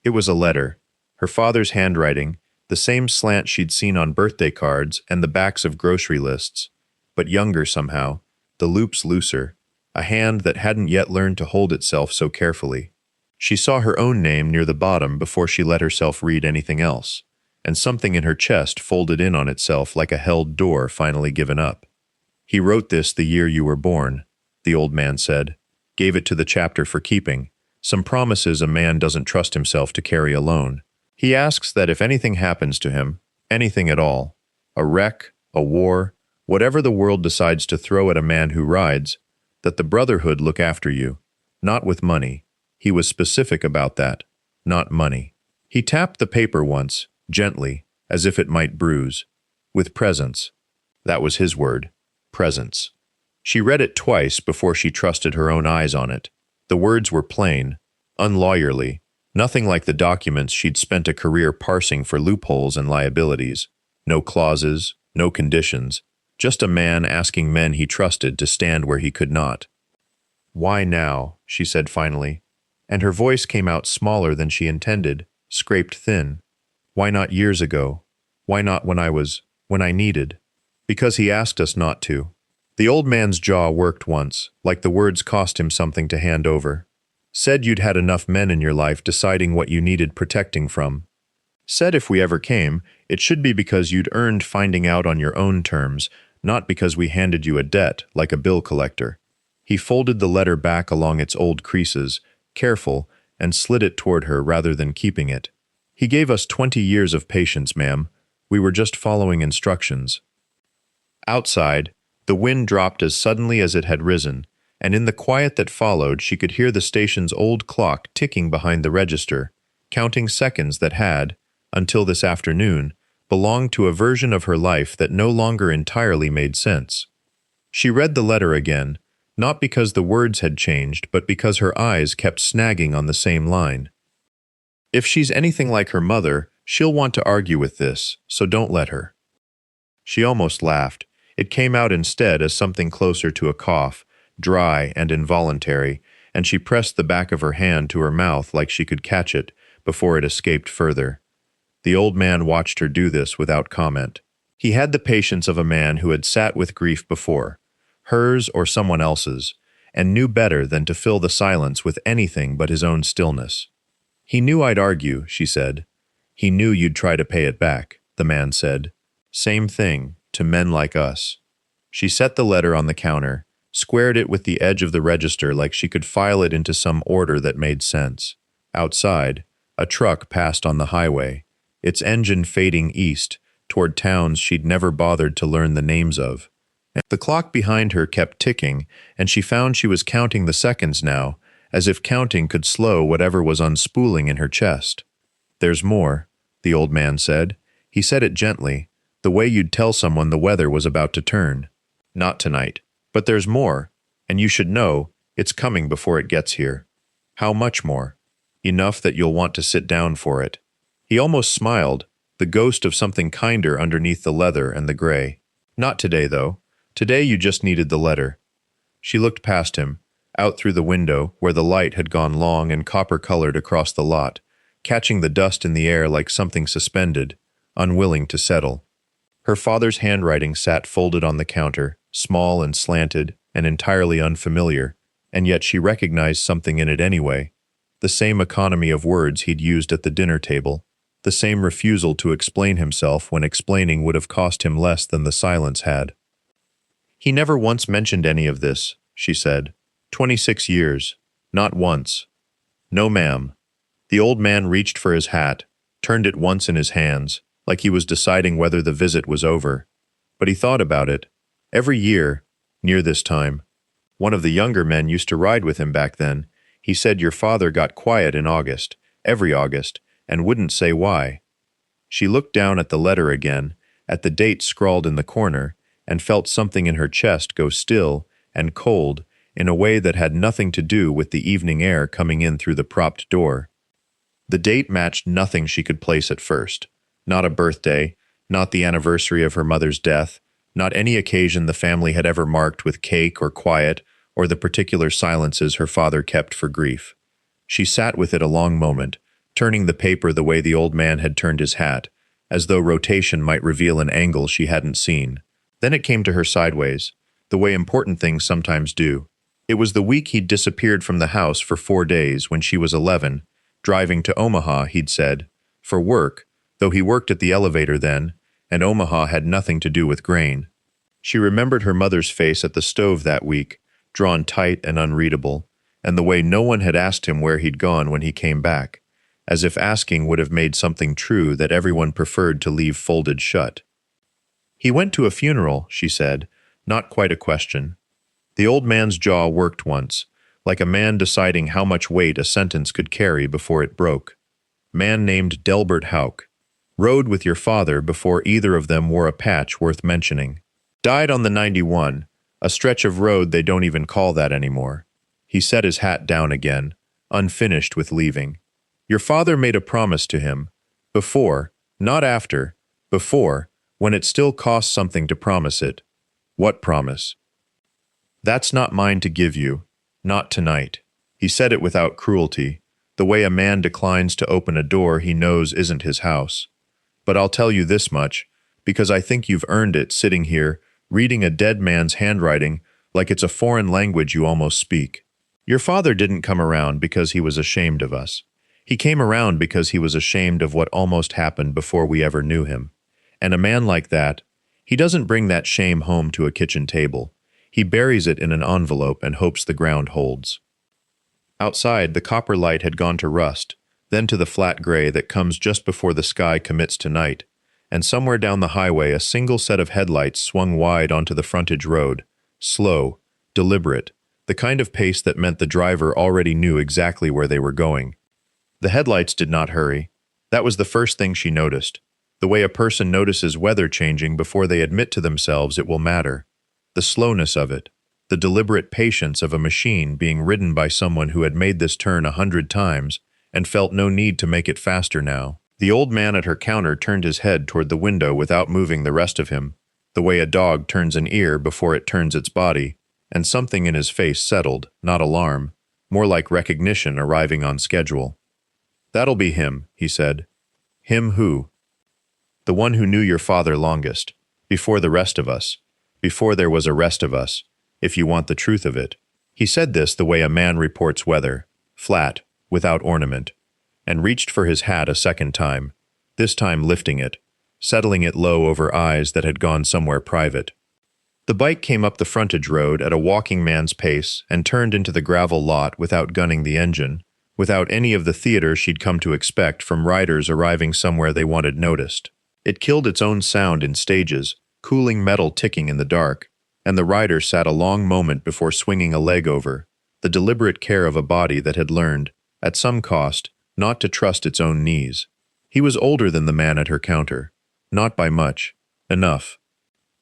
It was a letter, her father's handwriting, the same slant she'd seen on birthday cards and the backs of grocery lists, but younger somehow, the loops looser, a hand that hadn't yet learned to hold itself so carefully. She saw her own name near the bottom before she let herself read anything else, and something in her chest folded in on itself like a held door finally given up. He wrote this the year you were born, the old man said, gave it to the chapter for keeping, some promises a man doesn't trust himself to carry alone. He asks that if anything happens to him, anything at all, a wreck, a war, whatever the world decides to throw at a man who rides, that the Brotherhood look after you, not with money. He was specific about that, not money. He tapped the paper once, gently, as if it might bruise, with presence. That was his word, presence. She read it twice before she trusted her own eyes on it. The words were plain, unlawyerly, nothing like the documents she'd spent a career parsing for loopholes and liabilities. No clauses, no conditions, just a man asking men he trusted to stand where he could not. Why now, she said finally, and her voice came out smaller than she intended, scraped thin. Why not years ago? Why not when I needed? Because he asked us not to. The old man's jaw worked once, like the words cost him something to hand over. Said you'd had enough men in your life deciding what you needed protecting from. Said if we ever came, it should be because you'd earned finding out on your own terms, not because we handed you a debt like a bill collector. He folded the letter back along its old creases, careful, and slid it toward her rather than keeping it. He gave us 20 years of patience, ma'am. We were just following instructions. Outside, the wind dropped as suddenly as it had risen, and in the quiet that followed she could hear the station's old clock ticking behind the register, counting seconds that had, until this afternoon, belonged to a version of her life that no longer entirely made sense. She read the letter again, not because the words had changed, but because her eyes kept snagging on the same line. If she's anything like her mother, she'll want to argue with this, so don't let her. She almost laughed. It came out instead as something closer to a cough, dry and involuntary, and she pressed the back of her hand to her mouth like she could catch it before it escaped further. The old man watched her do this without comment. He had the patience of a man who had sat with grief before, hers or someone else's, and knew better than to fill the silence with anything but his own stillness. He knew I'd argue, she said. He knew you'd try to pay it back, the man said. Same thing, to men like us. She set the letter on the counter, squared it with the edge of the register like she could file it into some order that made sense. Outside, a truck passed on the highway, its engine fading east, toward towns she'd never bothered to learn the names of. The clock behind her kept ticking, and she found she was counting the seconds now, as if counting could slow whatever was unspooling in her chest. "There's more," the old man said. He said it gently, the way you'd tell someone the weather was about to turn. "Not tonight. But there's more, and you should know, it's coming before it gets here." "How much more?" "Enough that you'll want to sit down for it." He almost smiled, the ghost of something kinder underneath the leather and the gray. "Not today, though. Today you just needed the letter." She looked past him, out through the window where the light had gone long and copper-colored across the lot, catching the dust in the air like something suspended, unwilling to settle. Her father's handwriting sat folded on the counter, small and slanted and entirely unfamiliar, and yet she recognized something in it anyway. The same economy of words he'd used at the dinner table, the same refusal to explain himself when explaining would have cost him less than the silence had. "He never once mentioned any of this," she said. 26 years. Not once." "No, ma'am." The old man reached for his hat, turned it once in his hands, like he was deciding whether the visit was over. But he thought about it. Every year, near this time, one of the younger men used to ride with him back then. He said your father got quiet in August, every August, and wouldn't say why. She looked down at the letter again, at the date scrawled in the corner, and felt something in her chest go still and cold in a way that had nothing to do with the evening air coming in through the propped door. The date matched nothing she could place at first. Not a birthday, not the anniversary of her mother's death, not any occasion the family had ever marked with cake or quiet, or the particular silences her father kept for grief. She sat with it a long moment, turning the paper the way the old man had turned his hat, as though rotation might reveal an angle she hadn't seen. Then it came to her sideways, the way important things sometimes do. It was the week he'd disappeared from the house for 4 days when she was 11, driving to Omaha, he'd said, for work, though he worked at the elevator then, and Omaha had nothing to do with grain. She remembered her mother's face at the stove that week, drawn tight and unreadable, and the way no one had asked him where he'd gone when he came back, as if asking would have made something true that everyone preferred to leave folded shut. "He went to a funeral," she said, not quite a question. The old man's jaw worked once, like a man deciding how much weight a sentence could carry before it broke. "Man named Delbert Houck. Rode with your father before either of them wore a patch worth mentioning. Died on the 91, a stretch of road they don't even call that anymore." He set his hat down again, unfinished with leaving. "Your father made a promise to him. Before, not after, before, when it still cost something to promise it." "What promise?" "That's not mine to give you. Not tonight." He said it without cruelty, the way a man declines to open a door he knows isn't his house. "But I'll tell you this much, because I think you've earned it sitting here, reading a dead man's handwriting like it's a foreign language you almost speak. Your father didn't come around because he was ashamed of us. He came around because he was ashamed of what almost happened before we ever knew him. And a man like that, he doesn't bring that shame home to a kitchen table. He buries it in an envelope and hopes the ground holds." Outside, the copper light had gone to rust, then to the flat gray that comes just before the sky commits to night, and somewhere down the highway a single set of headlights swung wide onto the frontage road, slow, deliberate, the kind of pace that meant the driver already knew exactly where they were going. The headlights did not hurry. That was the first thing she noticed, the way a person notices weather changing before they admit to themselves it will matter. The slowness of it, the deliberate patience of a machine being ridden by someone who had made this turn 100 times and felt no need to make it faster now. The old man at her counter turned his head toward the window without moving the rest of him, the way a dog turns an ear before it turns its body, and something in his face settled, not alarm, more like recognition arriving on schedule. "That'll be him," he said. "Him who?" "The one who knew your father longest, before the rest of us, before there was a rest of us, if you want the truth of it." He said this the way a man reports weather, flat, without ornament, and reached for his hat a second time, this time lifting it, settling it low over eyes that had gone somewhere private. The bike came up the frontage road at a walking man's pace and turned into the gravel lot without gunning the engine, without any of the theater she'd come to expect from riders arriving somewhere they wanted noticed. It killed its own sound in stages, cooling metal ticking in the dark, and the rider sat a long moment before swinging a leg over, the deliberate care of a body that had learned, at some cost, not to trust its own knees. He was older than the man at her counter. Not by much. Enough.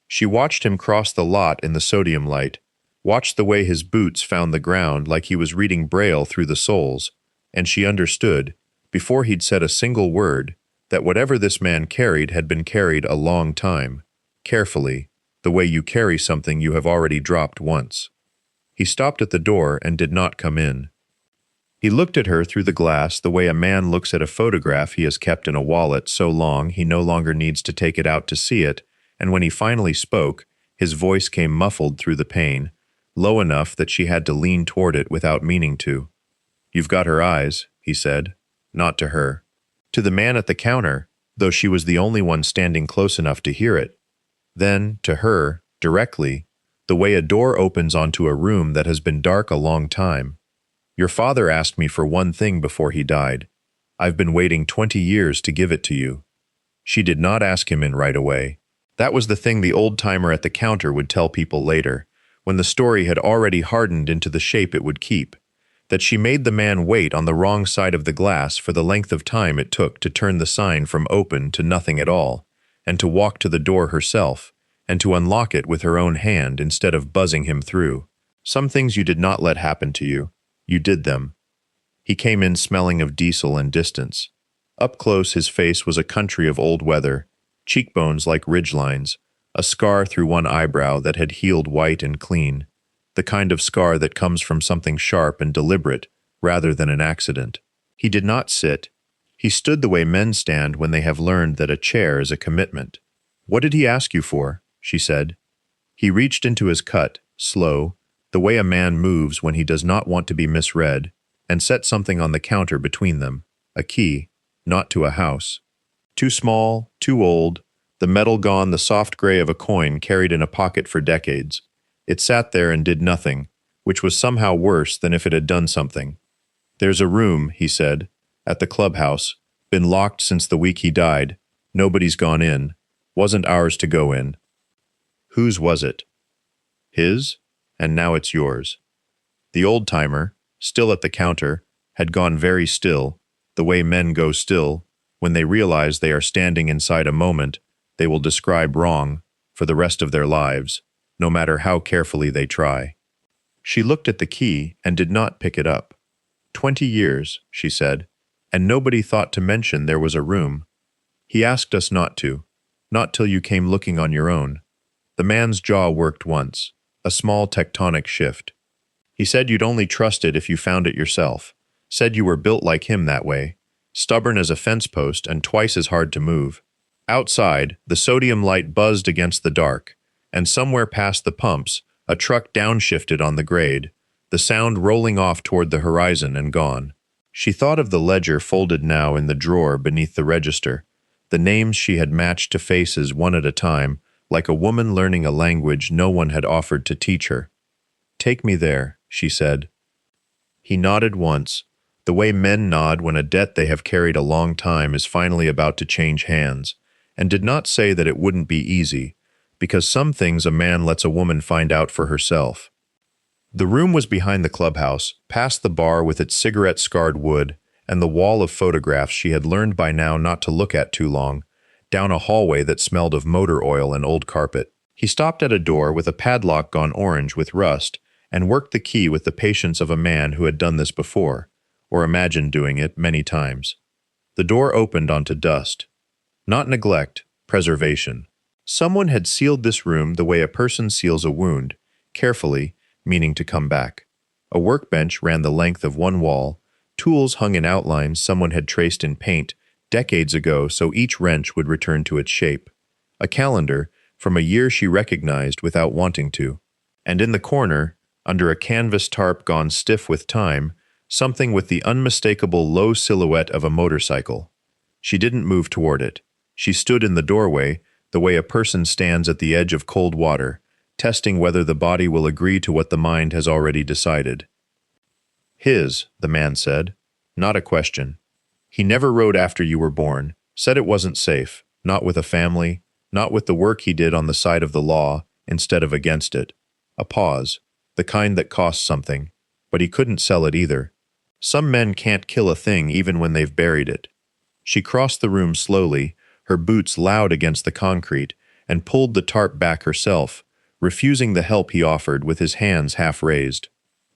She watched him cross the lot in the sodium light, watched the way his boots found the ground like he was reading Braille through the soles, and she understood, before he'd said a single word, that whatever this man carried had been carried a long time, carefully, the way you carry something you have already dropped once. He stopped at the door and did not come in. He looked at her through the glass the way a man looks at a photograph he has kept in a wallet so long he no longer needs to take it out to see it, and when he finally spoke, his voice came muffled through the pane, low enough that she had to lean toward it without meaning to. "You've got her eyes," he said, not to her. To the man at the counter, though she was the only one standing close enough to hear it. Then, to her, directly, the way a door opens onto a room that has been dark a long time. "Your father asked me for one thing before he died. I've been waiting 20 years to give it to you." She did not ask him in right away. That was the thing the old-timer at the counter would tell people later, when the story had already hardened into the shape it would keep, that she made the man wait on the wrong side of the glass for the length of time it took to turn the sign from open to nothing at all, and to walk to the door herself, and to unlock it with her own hand instead of buzzing him through. Some things you did not let happen to you. You did them. He came in smelling of diesel and distance. Up close his face was a country of old weather, cheekbones like ridgelines, a scar through one eyebrow that had healed white and clean, the kind of scar that comes from something sharp and deliberate rather than an accident. He did not sit. He stood the way men stand when they have learned that a chair is a commitment. "What did he ask you for?" she said. He reached into his cut, slow, the way a man moves when he does not want to be misread, and set something on the counter between them, a key, not to a house. Too small, too old, the metal gone the soft gray of a coin carried in a pocket for decades. It sat there and did nothing, which was somehow worse than if it had done something. "There's a room," he said, "at the clubhouse, been locked since the week he died. Nobody's gone in. Wasn't ours to go in." Whose was it? His? And now it's yours. The old-timer, still at the counter, had gone very still, the way men go still, when they realize they are standing inside a moment they will describe wrong for the rest of their lives, no matter how carefully they try. She looked at the key and did not pick it up. 20 years, she said, and nobody thought to mention there was a room. He asked us not to, not till you came looking on your own. The man's jaw worked once. A small tectonic shift. He said you'd only trust it if you found it yourself, said you were built like him that way, stubborn as a fence post and twice as hard to move. Outside, the sodium light buzzed against the dark, and somewhere past the pumps, a truck downshifted on the grade, the sound rolling off toward the horizon and gone. She thought of the ledger folded now in the drawer beneath the register, the names she had matched to faces one at a time, like a woman learning a language no one had offered to teach her. "Take me there," she said. He nodded once, the way men nod when a debt they have carried a long time is finally about to change hands, and did not say that it wouldn't be easy, because some things a man lets a woman find out for herself. The room was behind the clubhouse, past the bar with its cigarette-scarred wood, and the wall of photographs she had learned by now not to look at too long, down a hallway that smelled of motor oil and old carpet. He stopped at a door with a padlock gone orange with rust and worked the key with the patience of a man who had done this before, or imagined doing it many times. The door opened onto dust. Not neglect, preservation. Someone had sealed this room the way a person seals a wound, carefully, meaning to come back. A workbench ran the length of one wall, tools hung in outlines someone had traced in paint decades ago so each wrench would return to its shape. A calendar, from a year she recognized without wanting to. And in the corner, under a canvas tarp gone stiff with time, something with the unmistakable low silhouette of a motorcycle. She didn't move toward it. She stood in the doorway, the way a person stands at the edge of cold water, testing whether the body will agree to what the mind has already decided. "His," the man said. Not a question. He never wrote after you were born, said it wasn't safe, not with a family, not with the work he did on the side of the law instead of against it. A pause, the kind that costs something, but he couldn't sell it either. Some men can't kill a thing even when they've buried it. She crossed the room slowly, her boots loud against the concrete, and pulled the tarp back herself, refusing the help he offered with his hands half raised.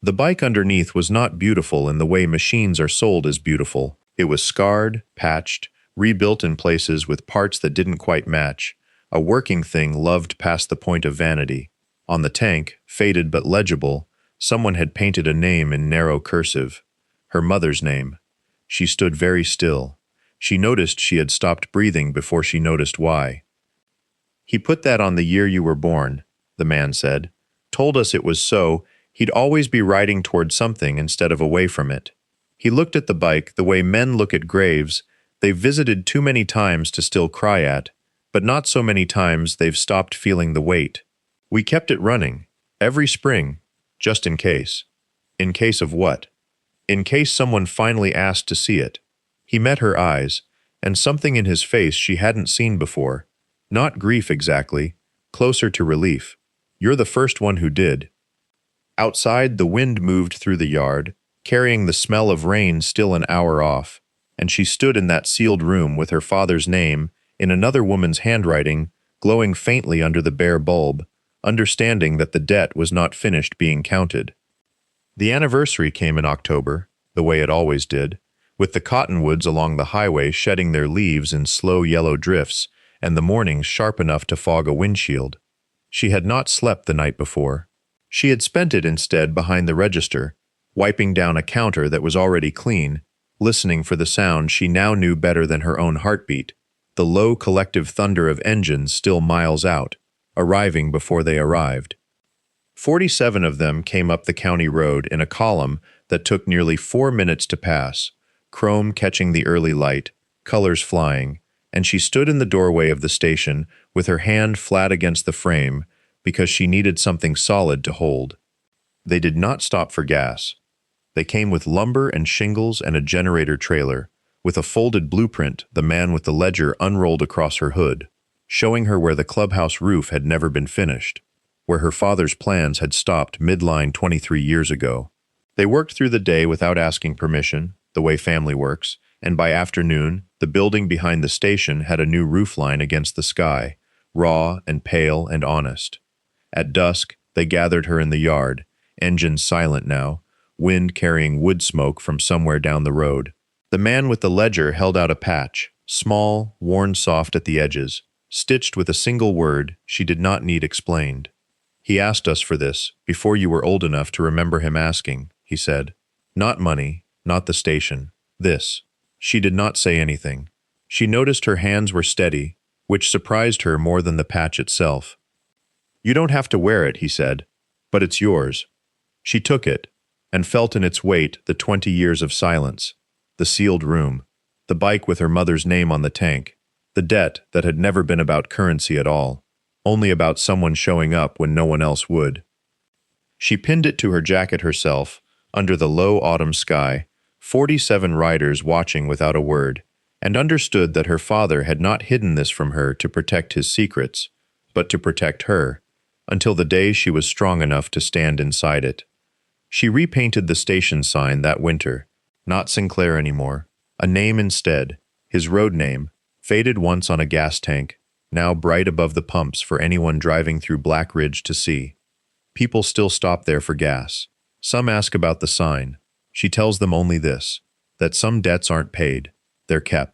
The bike underneath was not beautiful in the way machines are sold as beautiful. It was scarred, patched, rebuilt in places with parts that didn't quite match, a working thing loved past the point of vanity. On the tank, faded but legible, someone had painted a name in narrow cursive. Her mother's name. She stood very still. She noticed she had stopped breathing before she noticed why. "He put that on the year you were born," the man said. "Told us it was so, he'd always be riding toward something instead of away from it." He looked at the bike the way men look at graves they've visited too many times to still cry at, but not so many times they've stopped feeling the weight. "We kept it running, every spring, just in case." In case of what? In case someone finally asked to see it. He met her eyes, and something in his face she hadn't seen before. Not grief exactly, closer to relief. "You're the first one who did." Outside, the wind moved through the yard, carrying the smell of rain still an hour off, and she stood in that sealed room with her father's name, in another woman's handwriting, glowing faintly under the bare bulb, understanding that the debt was not finished being counted. The anniversary came in October, the way it always did, with the cottonwoods along the highway shedding their leaves in slow yellow drifts, and the mornings sharp enough to fog a windshield. She had not slept the night before. She had spent it instead behind the register, wiping down a counter that was already clean, listening for the sound she now knew better than her own heartbeat, the low collective thunder of engines still miles out, arriving before they arrived. 47 of them came up the county road in a column that took nearly 4 minutes to pass, chrome catching the early light, colors flying, and she stood in the doorway of the station with her hand flat against the frame because she needed something solid to hold. They did not stop for gas. They came with lumber and shingles and a generator trailer. With a folded blueprint, the man with the ledger unrolled across her hood, showing her where the clubhouse roof had never been finished, where her father's plans had stopped midline 23 years ago. They worked through the day without asking permission, the way family works, and by afternoon, the building behind the station had a new roofline against the sky, raw and pale and honest. At dusk, they gathered her in the yard, engines silent now, wind carrying wood smoke from somewhere down the road. The man with the ledger held out a patch, small, worn soft at the edges, stitched with a single word she did not need explained. "He asked us for this, before you were old enough to remember him asking," he said. "Not money, not the station. This." She did not say anything. She noticed her hands were steady, which surprised her more than the patch itself. "You don't have to wear it," he said, "but it's yours." She took it, and felt in its weight the 20 years of silence, the sealed room, the bike with her mother's name on the tank, the debt that had never been about currency at all, only about someone showing up when no one else would. She pinned it to her jacket herself, under the low autumn sky, 47 riders watching without a word, and understood that her father had not hidden this from her to protect his secrets, but to protect her, until the day she was strong enough to stand inside it. She repainted the station sign that winter, not Sinclair anymore, a name instead, his road name, faded once on a gas tank, now bright above the pumps for anyone driving through Black Ridge to see. People still stop there for gas. Some ask about the sign. She tells them only this, that some debts aren't paid, they're kept.